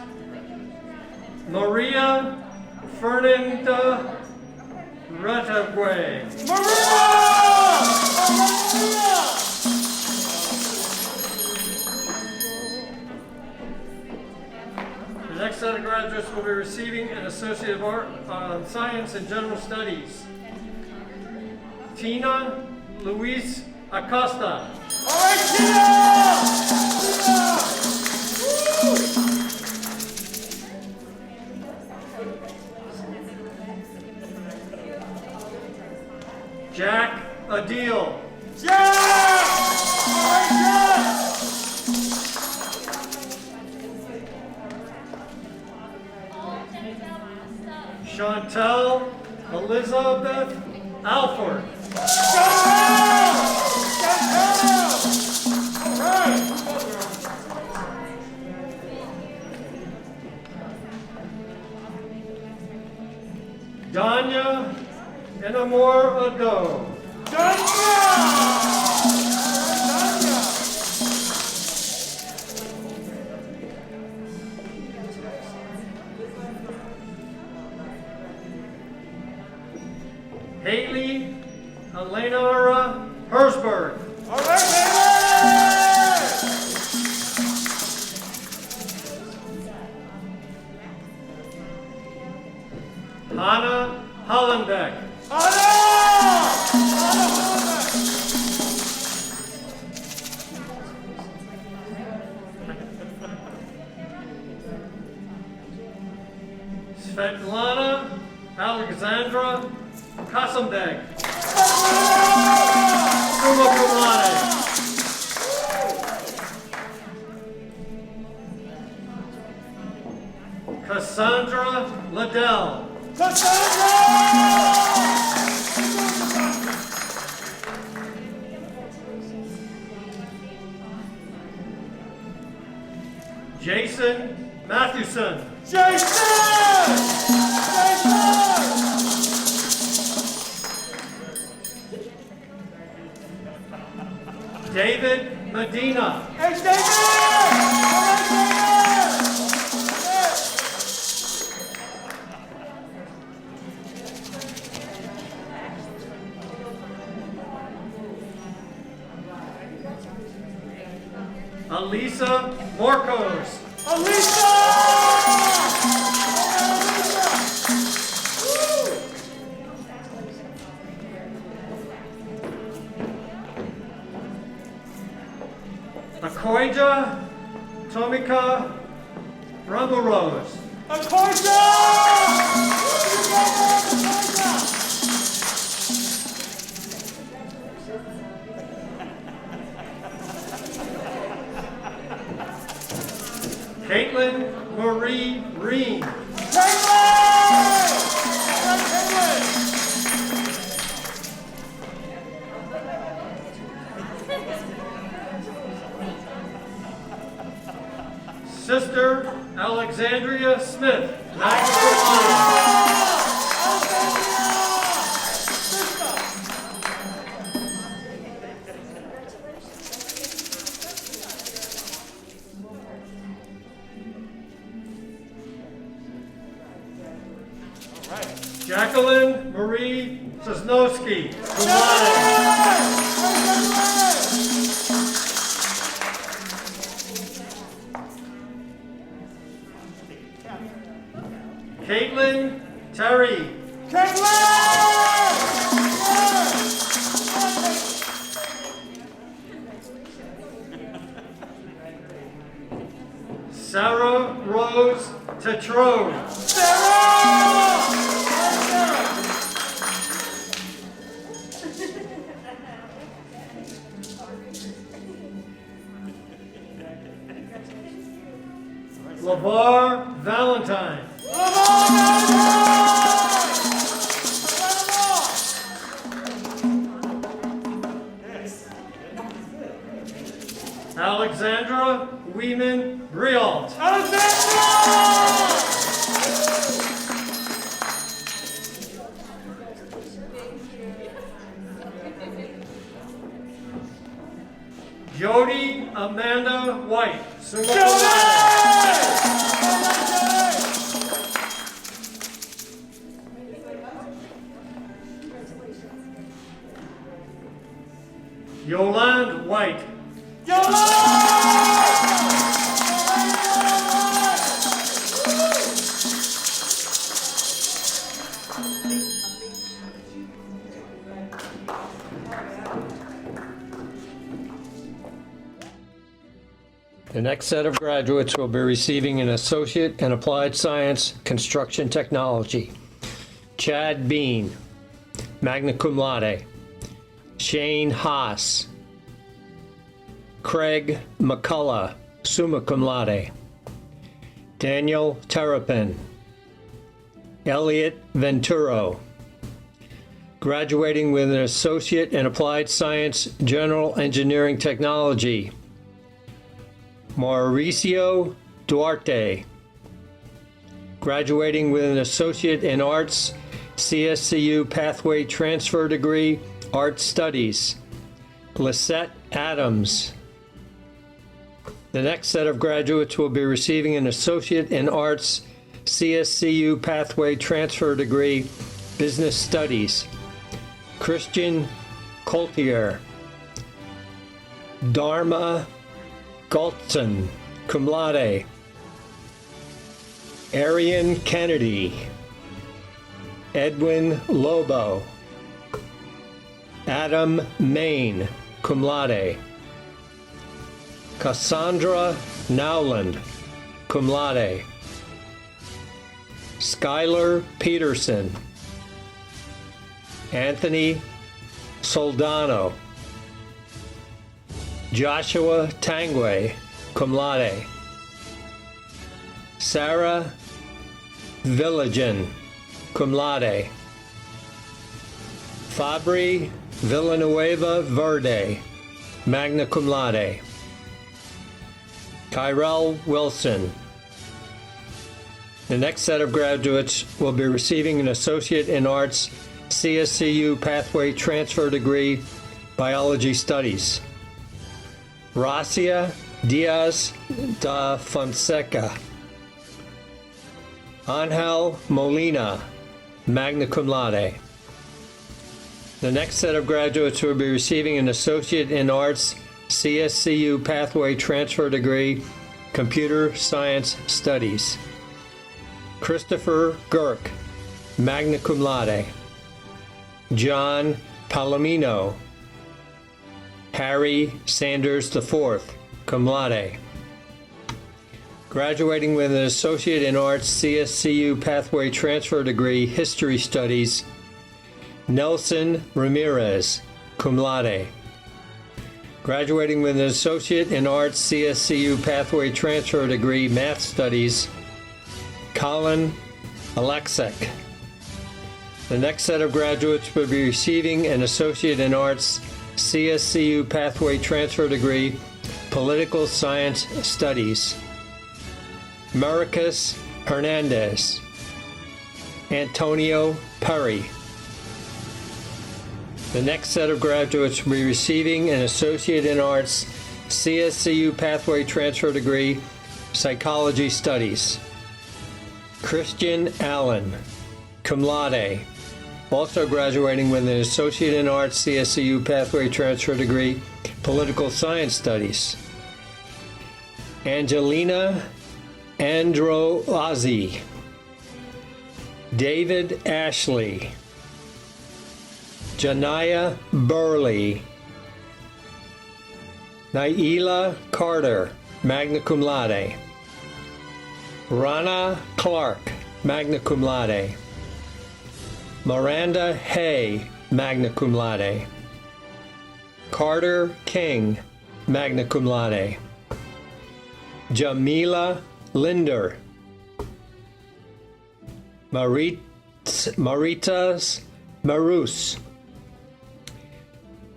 Maria Fernanda Retagwe. The next set of graduates will be receiving an Associate of Art, Science and General Studies. Tina Luis Acosta. Jack Adil. Chantel Elizabeth Alford. Danya Enamor Ado. Haley Eleonora Hersberg. All right, Haley! Hannah Hollenbeck. Anna! Craig. Summa cum laude. Cassandra Liddell. Jason Mathewson. David Medina. Alisa Morcos. Akoija Tomika Ramarose. Caitlin Marie Reen. Sister Alexandria Smith. magna cum laude. Jacqueline Marie Sosnowski. cum laude. Caitlin Terry. Sarah Rose Tetrone. LeVar Valentine. Alexandra Weeman Brialt. Jody Amanda White. summa cum laude. Yolande White. The next set of graduates will be receiving an Associate in Applied Science Construction Technology. Chad Bean, magna cum laude. Shane Haas. Craig McCullough, summa cum laude. Daniel Terrapin. Elliot Venturo. Graduating with an Associate in Applied Science General Engineering Technology. Mauricio Duarte. Graduating with an Associate in Arts, CSCU Pathway Transfer Degree, Art Studies. Lisette Adams. The next set of graduates will be receiving an Associate in Arts, CSCU Pathway Transfer Degree, Business Studies. Christian Coltier. Dharma Galtson, cum laude. Arian Kennedy. Edwin Lobo. Adam Main, cum laude. Cassandra Nowland, cum laude. Skylar Peterson. Anthony Soldano. Joshua Tangway, cum laude. Sarah Villagen, cum laude. Fabri Villanueva Verde, magna cum laude. Tyrell Wilson. The next set of graduates will be receiving an Associate in Arts CSCU Pathway Transfer Degree, Biology Studies. Racia Diaz da Fonseca. Angel Molina, magna cum laude. The next set of graduates will be receiving an Associate in Arts CSCU Pathway Transfer Degree, Computer Science Studies. Christopher Girk, magna cum laude. John Palomino. Harry Sanders IV, cum laude. Graduating with an Associate in Arts CSCU Pathway Transfer Degree, History Studies, Nelson Ramirez, cum laude. Graduating with an Associate in Arts CSCU Pathway Transfer Degree, Math Studies, Colin Alexek. The next set of graduates will be receiving an Associate in Arts CSCU Pathway Transfer Degree, Political Science Studies. Maricus Hernandez. Antonio Perry. The next set of graduates will be receiving an Associate in Arts CSCU Pathway Transfer Degree, Psychology Studies. Christian Allen, cum laude. Also graduating with an Associate in Arts CSCU Pathway Transfer Degree, Political Science Studies. Angelina Androlazzi. David Ashley. Janaya Burley. Naila Carter, magna cum laude. Rana Clark, magna cum laude. Miranda Hay, magna cum laude. Carter King, magna cum laude. Jamila Linder. Maritas Marus.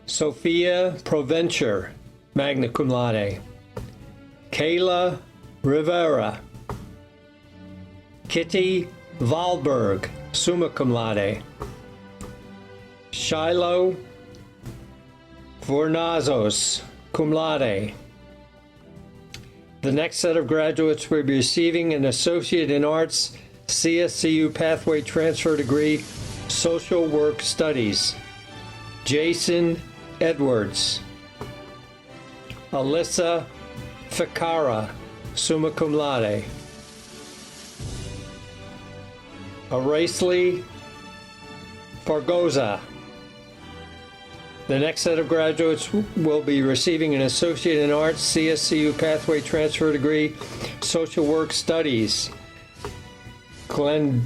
Sophia Provencher, magna cum laude. Kayla Rivera. Kitty Valberg, summa cum laude. Shiloh Vornazos, cum laude. The next set of graduates will be receiving an Associate in Arts CSCU Pathway Transfer Degree, Social Work Studies. Jason Edwards. Alyssa Ficara, summa cum laude. Aracely Fargoza. The next set of graduates will be receiving an Associate in Arts CSCU Pathway Transfer Degree, Social Work Studies. Glendaliz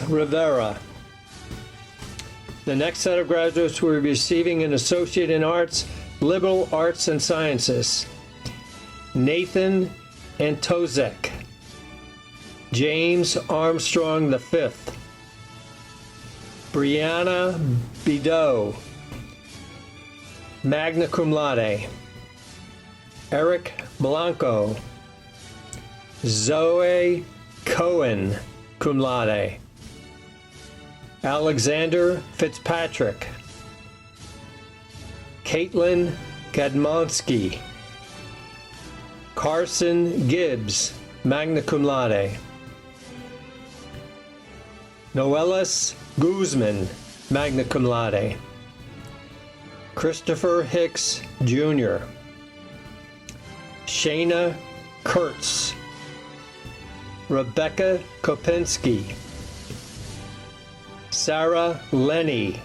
Rivera. The next set of graduates will be receiving an Associate in Arts, Liberal Arts and Sciences. Nathan Antozek. James Armstrong V. Brianna Bideau, magna cum laude. Eric Blanco. Zoe Cohen, cum laude. Alexander Fitzpatrick. Caitlin Gadmonsky. Carson Gibbs, magna cum laude. Noelis Guzman, magna cum laude. Christopher Hicks, Jr. Shayna Kurtz. Rebecca Kopinski. Sarah Lenny.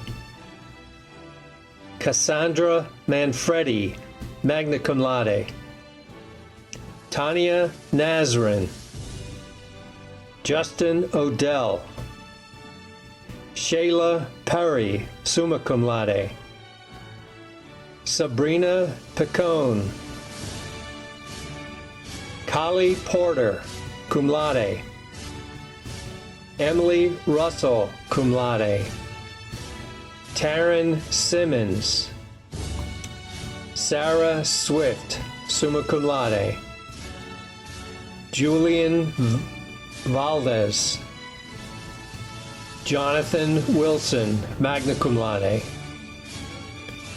Cassandra Manfredi, magna cum laude. Tanya Nazrin. Justin Odell. Shayla Perry, summa cum laude. Sabrina Picone. Kali Porter, cum laude. Emily Russell, cum laude. Taryn Simmons. Sarah Swift, summa cum laude. Julian Valdez. Jonathan Wilson, magna cum laude.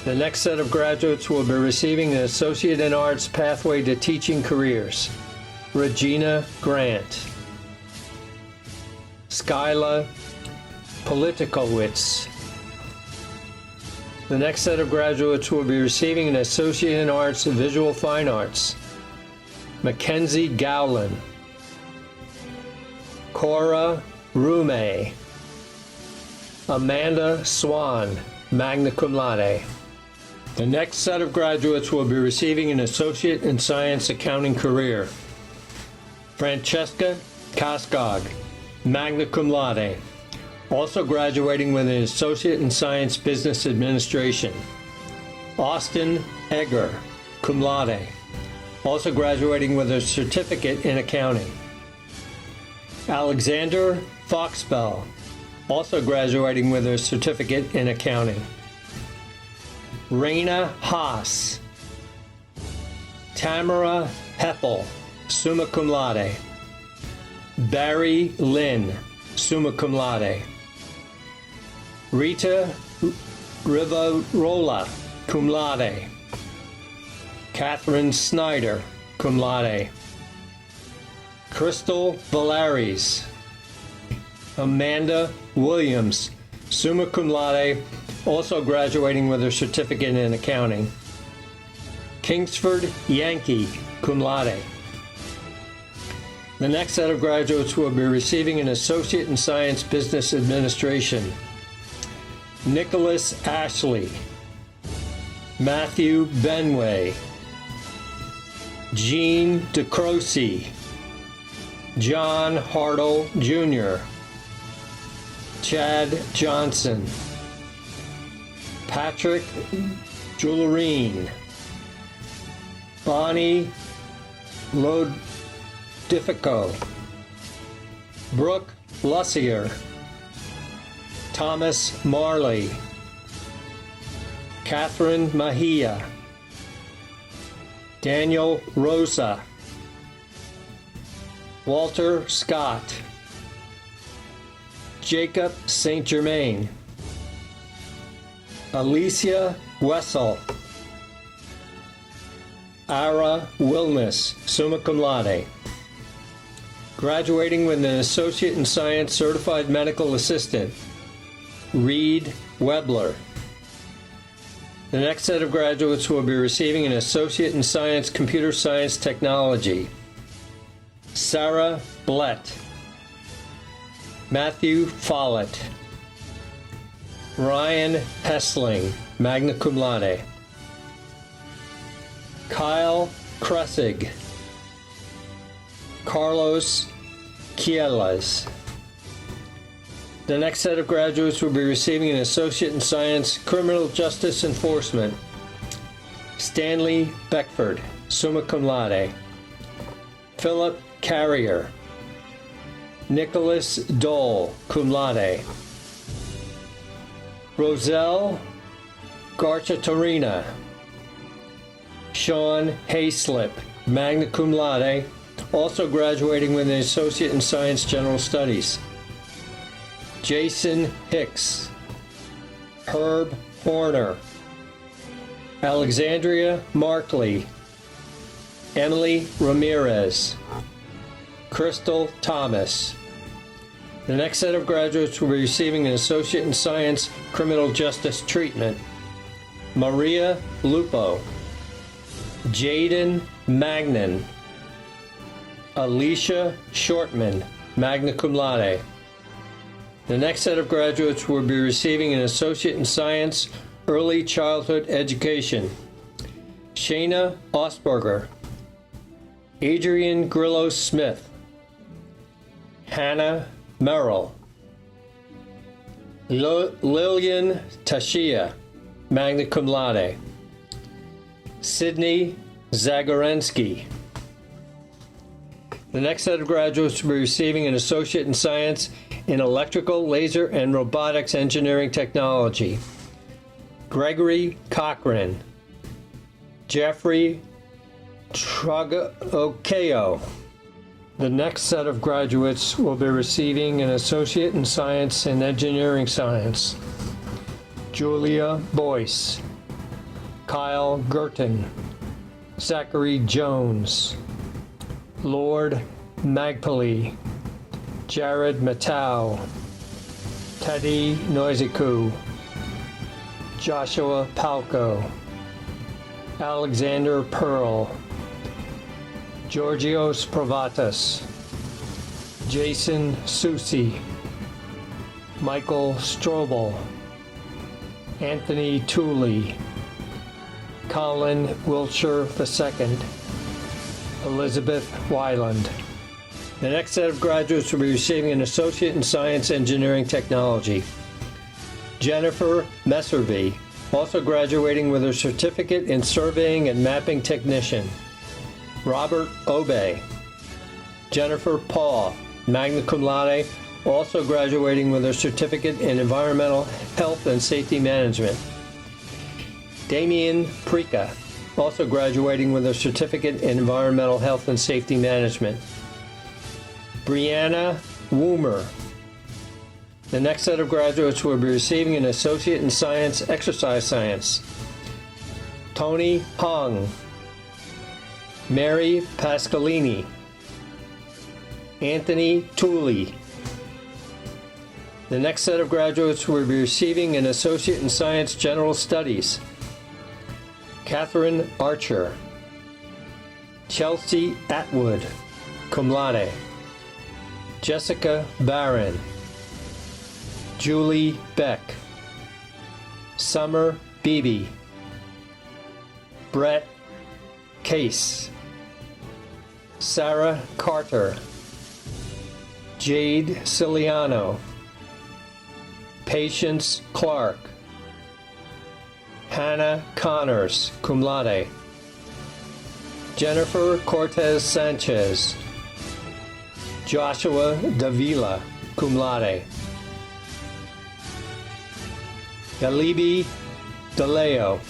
The next set of graduates will be receiving an Associate in Arts Pathway to Teaching Careers. Regina Grant. Skyla Politikowitz. The next set of graduates will be receiving an Associate in Arts Visual Fine Arts. Mackenzie Gowland. Cora Rume. Amanda Swan, magna cum laude. The next set of graduates will be receiving an Associate in Science Accounting career. Francesca Kaskog, magna cum laude. Also graduating with an Associate in Science Business Administration. Austin Egger, cum laude. Also graduating with a certificate in accounting. Alexander Foxbell, also graduating with a certificate in accounting. Raina Haas. Tamara Heppel, summa cum laude. Barry Lynn, summa cum laude. Rita Rivarola, cum laude. Catherine Snyder, cum laude. Crystal Valaris. Amanda Williams, summa cum laude, also graduating with her certificate in accounting. Kingsford Yankee, cum laude. The next set of graduates will be receiving an Associate in Science Business Administration. Nicholas Ashley. Matthew Benway. Jean DeCroce. John Hartle Jr. Chad Johnson. Patrick Jullerine. Bonnie Lodifico. Brooke Lussier. Thomas Marley. Catherine Mahia. Daniel Rosa. Walter Scott. Jacob St. Germain. Alicia Wessel. Ara Wilness, summa cum laude. Graduating with an Associate in Science Certified Medical Assistant. Reed Webler. The next set of graduates will be receiving an Associate in Science Computer Science Technology. Sarah Blett. Matthew Follett. Ryan Hessling, magna cum laude. Kyle Kressig. Carlos Kielas. The next set of graduates will be receiving an Associate in Science Criminal Justice Enforcement. Stanley Beckford, summa cum laude. Philip Carrier. Nicholas Dole, cum laude. Roselle Garchatorina. Sean Hayslip, magna cum laude, also graduating with an Associate in Science General Studies. Jason Hicks. Herb Horner. Alexandria Markley. Emily Ramirez. Crystal Thomas. The next set of graduates will be receiving an Associate in Science Criminal Justice Treatment. Maria Lupo. Jaden Magnan. Alicia Shortman, magna cum laude. The next set of graduates will be receiving an Associate in Science Early Childhood Education. Shayna Osberger. Adrian Grillo Smith. Hannah Merrill. Lillian Tashia, magna cum laude. Sydney Zagorensky. The next set of graduates will be receiving an associate in science in electrical, laser, and robotics engineering technology. Gregory Cochran. Jeffrey Tragokeo. The next set of graduates will be receiving an associate in science and engineering science. Julia Boyce. Kyle Gerton. Zachary Jones. Lord Magpally. Jared Matau. Teddy Noiziku. Joshua Palco. Alexander Pearl. Georgios Provatas. Jason Susi. Michael Strobel. Anthony Tooley. Colin Wiltshire II. Elizabeth Wyland. The next set of graduates will be receiving an Associate in Science Engineering Technology. Jennifer Messervy, also graduating with her certificate in Surveying and Mapping Technician. Robert Obey. Jennifer Paul, magna cum laude, also graduating with her certificate in Environmental Health and Safety Management. Damien Prika, also graduating with her certificate in Environmental Health and Safety Management. Brianna Woomer. The next set of graduates will be receiving an Associate in Science, Exercise Science. Tony Hong. Mary Pascalini. Anthony Tooley. The next set of graduates will be receiving an Associate in Science, General Studies. Catherine Archer. Chelsea Atwood, cum laude. Jessica Barron. Julie Beck. Summer Beebe. Brett Case. Sarah Carter. Jade Ciliano. Patience Clark. Hannah Connors, cum laude. Jennifer Cortez Sanchez. Joshua Davila, cum laude. Galibi DeLeo.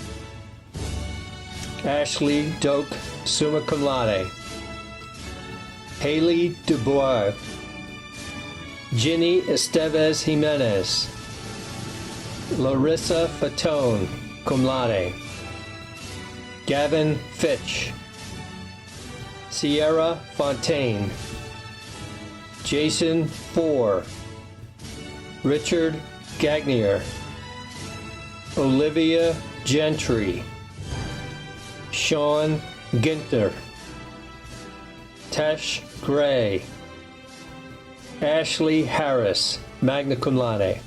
Ashley Doak, summa cum laude. Haley Dubois. Ginny Estevez Jimenez. Larissa Fatone, cum laude. Gavin Fitch. Sierra Fontaine. Jason Four. Richard Gagnier. Olivia Gentry. Sean Ginter. Tesh Gray. Ashley Harris, magna cum laude.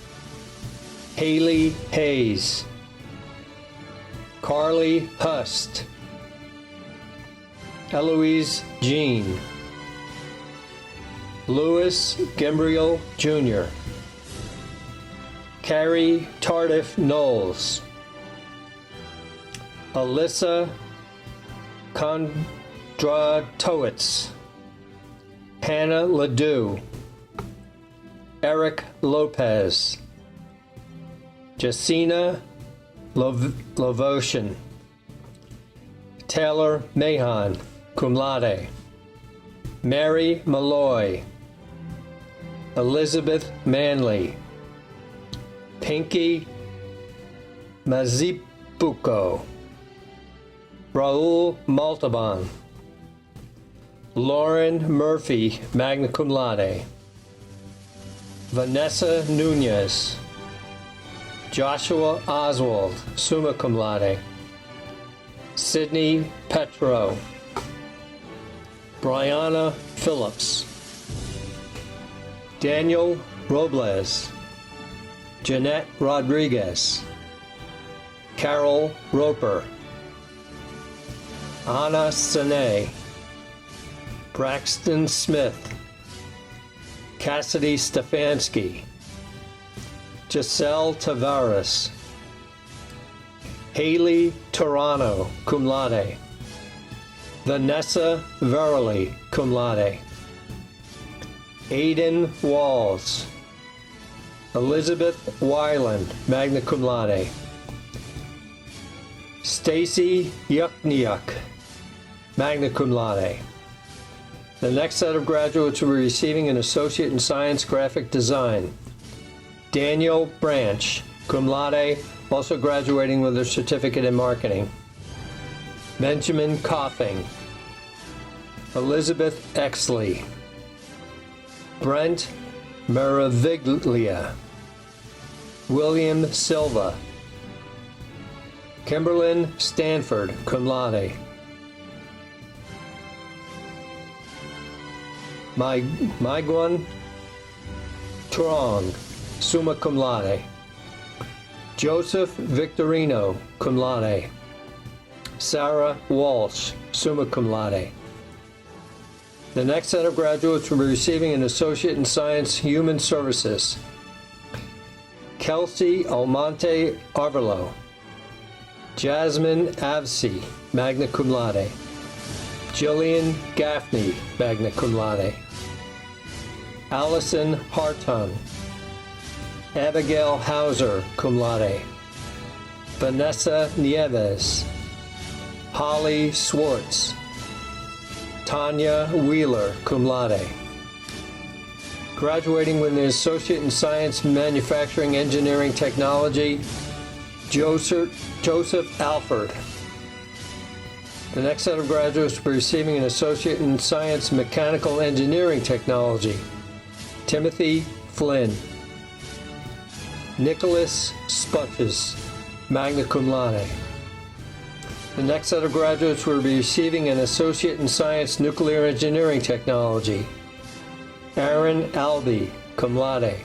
Haley Hayes. Carly Hust. Eloise Jean. Louis Gembriel Jr. Carrie Tardif Knowles. Alyssa Kondratowicz. Hannah Ledoux. Eric Lopez. Jacina Lovoshin. Taylor Mahan, cum laude. Mary Malloy. Elizabeth Manley. Pinky Mazipuko. Raul Maltaban. Lauren Murphy, magna cum laude. Vanessa Nunez. Joshua Oswald, summa cum laude. Sydney Petro. Brianna Phillips. Daniel Robles. Jeanette Rodriguez. Carol Roper. Anna Sine. Braxton Smith. Cassidy Stefanski. Giselle Tavares. Haley Torano, cum laude. Vanessa Verily, cum laude. Aiden Walls. Elizabeth Weiland, magna cum laude. Stacy Yukniuk, magna cum laude. The next set of graduates will be receiving an Associate in Science Graphic Design. Daniel Branch, cum laude, also graduating with a certificate in marketing. Benjamin Coughing. Elizabeth Exley. Brent Maraviglia. William Silva. Kimberlyn Stanford, cum laude. Maiguan Trong, summa cum laude. Joseph Victorino, cum laude. Sarah Walsh, summa cum laude. The next set of graduates will be receiving an Associate in Science Human Services. Kelsey Almonte Arvelo. Jasmine Avsi, magna cum laude. Jillian Gaffney, magna cum laude. Allison Hartung. Abigail Hauser, cum laude. Vanessa Nieves. Holly Swartz. Tanya Wheeler, cum laude. Graduating with an Associate in Science Manufacturing Engineering Technology, Joseph Alford. The next set of graduates will be receiving an Associate in Science Mechanical Engineering Technology, Timothy Flynn. Nicholas Sputches, magna cum laude. The next set of graduates will be receiving an Associate in Science Nuclear Engineering Technology, Aaron Albee, cum laude.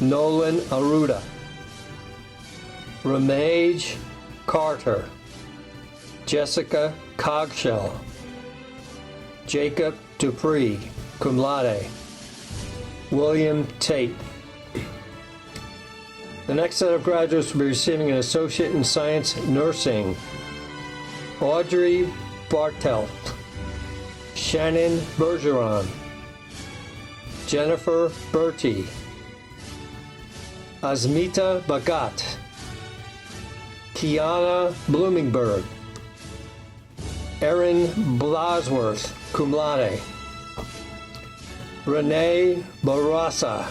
Nolan Aruda. Ramage Carter. Jessica Cogshell. Jacob Dupree, cum laude. William Tate. The next set of graduates will be receiving an Associate in Science Nursing. Audrey Bartelt. Shannon Bergeron. Jennifer Bertie. Asmita Bhagat. Kiana Bloomingberg. Erin Blasworth, cum laude. Renee Barasa.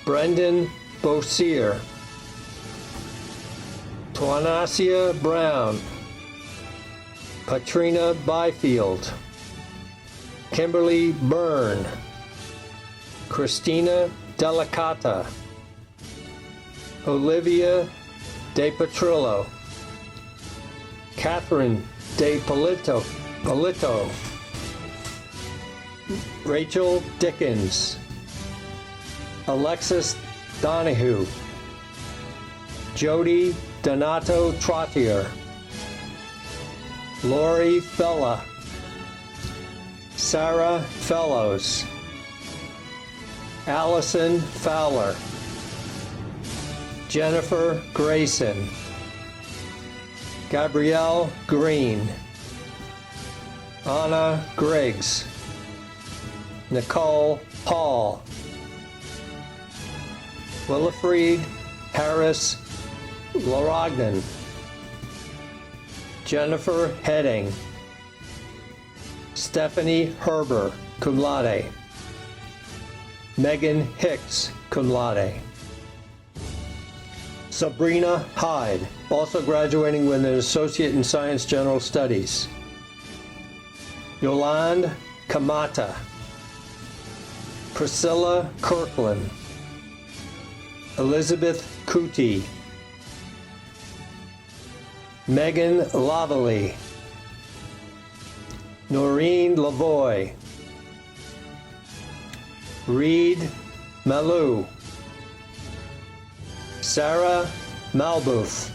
Brendan Bosier. Twanasia Brown. Katrina Byfield. Kimberly Byrne. Christina Delicata. Olivia De Petrillo. Catherine De Polito. Rachel Dickens. Alexis Donahue. Jody Donato Trottier. Lori Fella. Sarah Fellows. Allison Fowler. Jennifer Grayson. Gabrielle Green. Anna Griggs. Nicole Paul. Willifried Harris Larognan. Jennifer Heading. Stephanie Herber, cum laude. Megan Hicks, cum laude. Sabrina Hyde, also graduating with an Associate in Science General Studies. Yolande Kamata. Priscilla Kirkland. Elizabeth Kuti. Megan Lavallee. Noreen Lavoie. Reed Malou. Sarah Malbooth.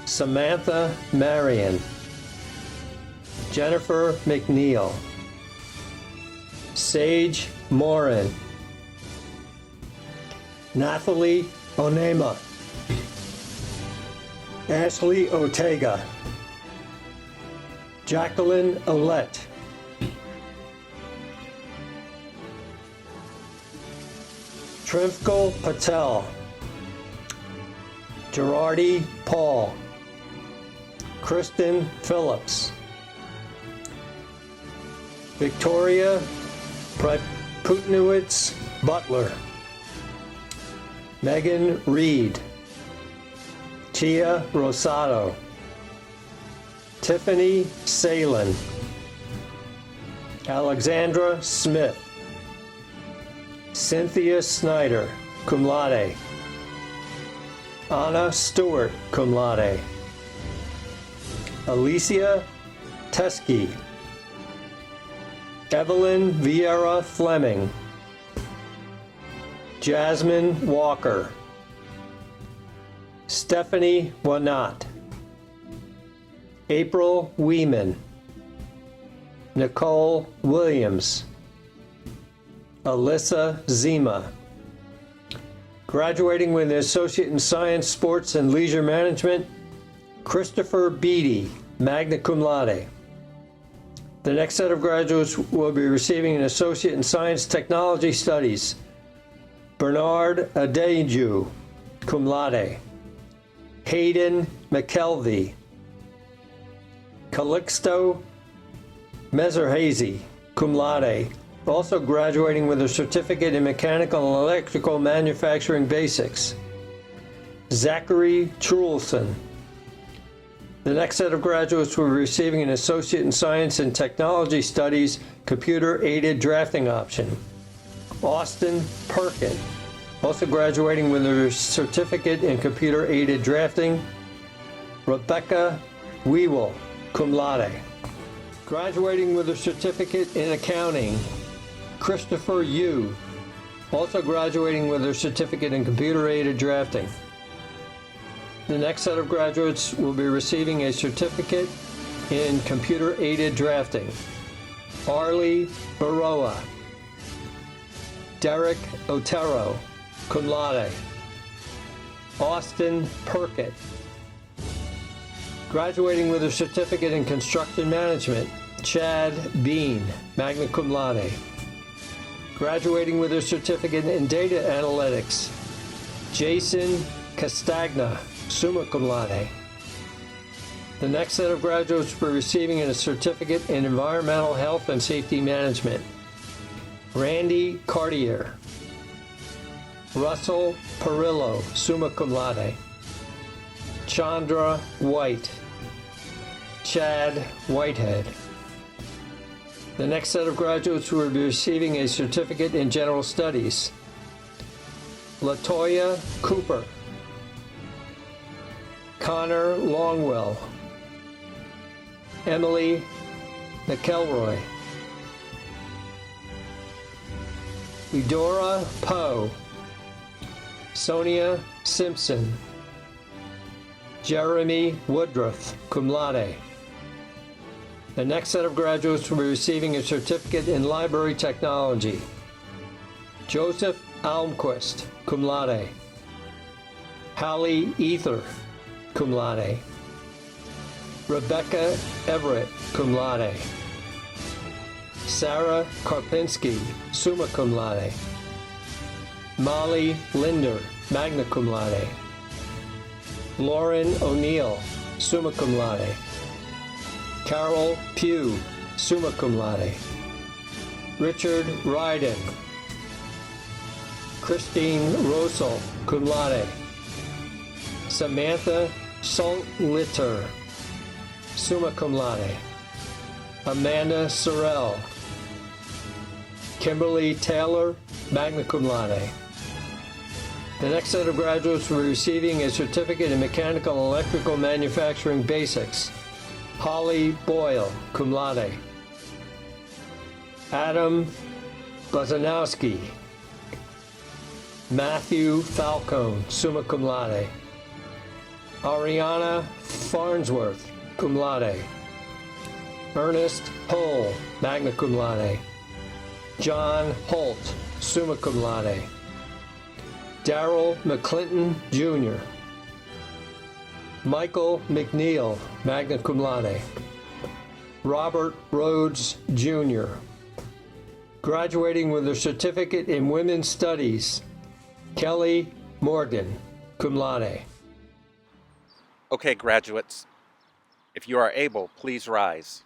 Samantha Marion. Jennifer McNeil. Sage Morin. Nathalie Onema, Ashley Ortega, Jacqueline Olette, Trimfkal Patel, Gerardi Paul, Kristen Phillips, Victoria Putnowitz Butler, Megan Reed, Chia Rosado, Tiffany Salin, Alexandra Smith, Cynthia Snyder, cum laude, Anna Stewart, cum laude, Alicia Teskey, Evelyn Vieira Fleming, Jasmine Walker, Stephanie Wanat, April Weeman, Nicole Williams, Alyssa Zima. Graduating with an Associate in Science, Sports, and Leisure Management, Christopher Beatty, magna cum laude. The next set of graduates will be receiving an Associate in Science Technology Studies, Bernard Adeju, cum laude. Hayden McKelvey, Calixto Mezerhazy, cum laude, also graduating with a certificate in Mechanical and Electrical Manufacturing Basics. Zachary Trulson. The next set of graduates will be receiving an Associate in Science and Technology Studies, Computer-Aided Drafting Option. Austin Perkin, also graduating with a certificate in Computer-Aided Drafting. Rebecca Wewell, cum laude. Graduating with a certificate in Accounting, Christopher Yu, also graduating with a certificate in Computer-Aided Drafting. The next set of graduates will be receiving a certificate in Computer-Aided Drafting. Arlie Baroa, Derek Otero, cum laude. Austin Perkett, graduating with a certificate in Construction Management, Chad Bean, magna cum laude. Graduating with a certificate in Data Analytics, Jason Castagna, summa cum laude. The next set of graduates will be receiving a certificate in Environmental Health and Safety Management, Randy Cartier. Russell Perillo, summa cum laude. Chandra White, Chad Whitehead. The next set of graduates will be receiving a certificate in General Studies, Latoya Cooper, Connor Longwell, Emily McElroy, Eudora Poe, Sonia Simpson, Jeremy Woodruff, cum laude. The next set of graduates will be receiving a certificate in Library Technology. Joseph Almquist, cum laude. Hallie Ether, cum laude. Rebecca Everett, cum laude. Sarah Karpinski, summa cum laude. Molly Linder, magna cum laude. Lauren O'Neill, summa cum laude. Carol Pugh, summa cum laude. Richard Ryden. Christine Rosal, cum laude. Samantha Saltlitter, summa cum laude. Amanda Sorrell. Kimberly Taylor, magna cum laude. The next set of graduates will be receiving a certificate in Mechanical and Electrical Manufacturing Basics. Holly Boyle, cum laude. Adam Bazanowski. Matthew Falcone, summa cum laude. Ariana Farnsworth, cum laude. Ernest Hull, magna cum laude. John Holt, summa cum laude. Darrell McClinton, Jr. Michael McNeil, magna cum laude. Robert Rhodes, Jr. Graduating with a certificate in Women's Studies, Kelly Morgan, cum laude. Okay, graduates, if you are able, please rise.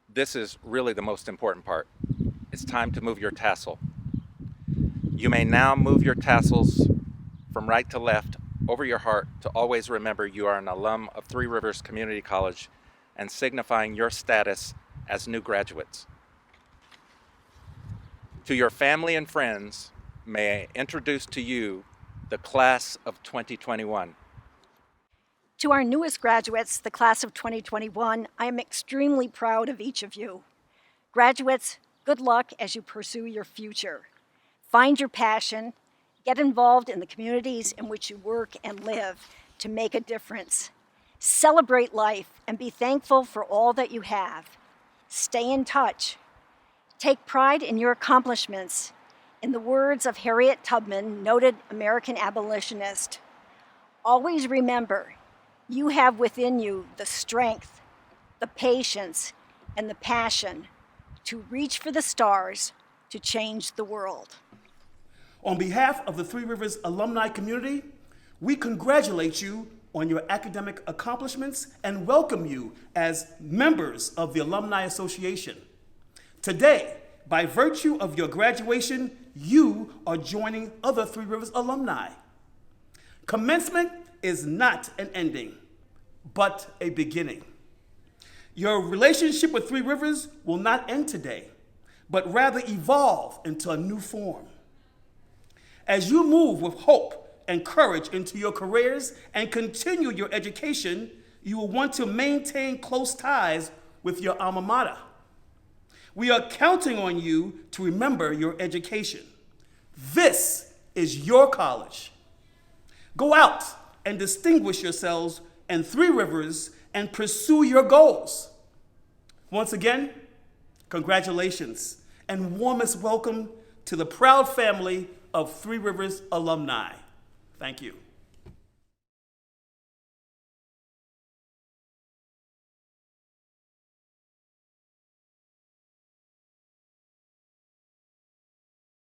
This is really the most important part. It's time to move your tassel. You may now move your tassels from right to left over your heart to always remember you are an alum of Three Rivers Community College and signifying your status as new graduates. To your family and friends, may I introduce to you the class of 2021. To our newest graduates, the class of 2021, I am extremely proud of each of you. Graduates, good luck as you pursue your future. Find your passion, get involved in the communities in which you work and live to make a difference. Celebrate life and be thankful for all that you have. Stay in touch. Take pride in your accomplishments. In the words of Harriet Tubman, noted American abolitionist, always remember, you have within you the strength, the patience, and the passion to reach for the stars to change the world. On behalf of the Three Rivers alumni community, we congratulate you on your academic accomplishments and welcome you as members of the Alumni Association. Today, by virtue of your graduation, you are joining other Three Rivers alumni. Commencement is not an ending, but a beginning. Your relationship with Three Rivers will not end today, but rather evolve into a new form. As you move with hope and courage into your careers and continue your education, you will want to maintain close ties with your alma mater. We are counting on you to remember your education. This is your college. Go out and distinguish yourselves in Three Rivers and pursue your goals. Once again, congratulations and warmest welcome to the proud family of Three Rivers alumni. Thank you.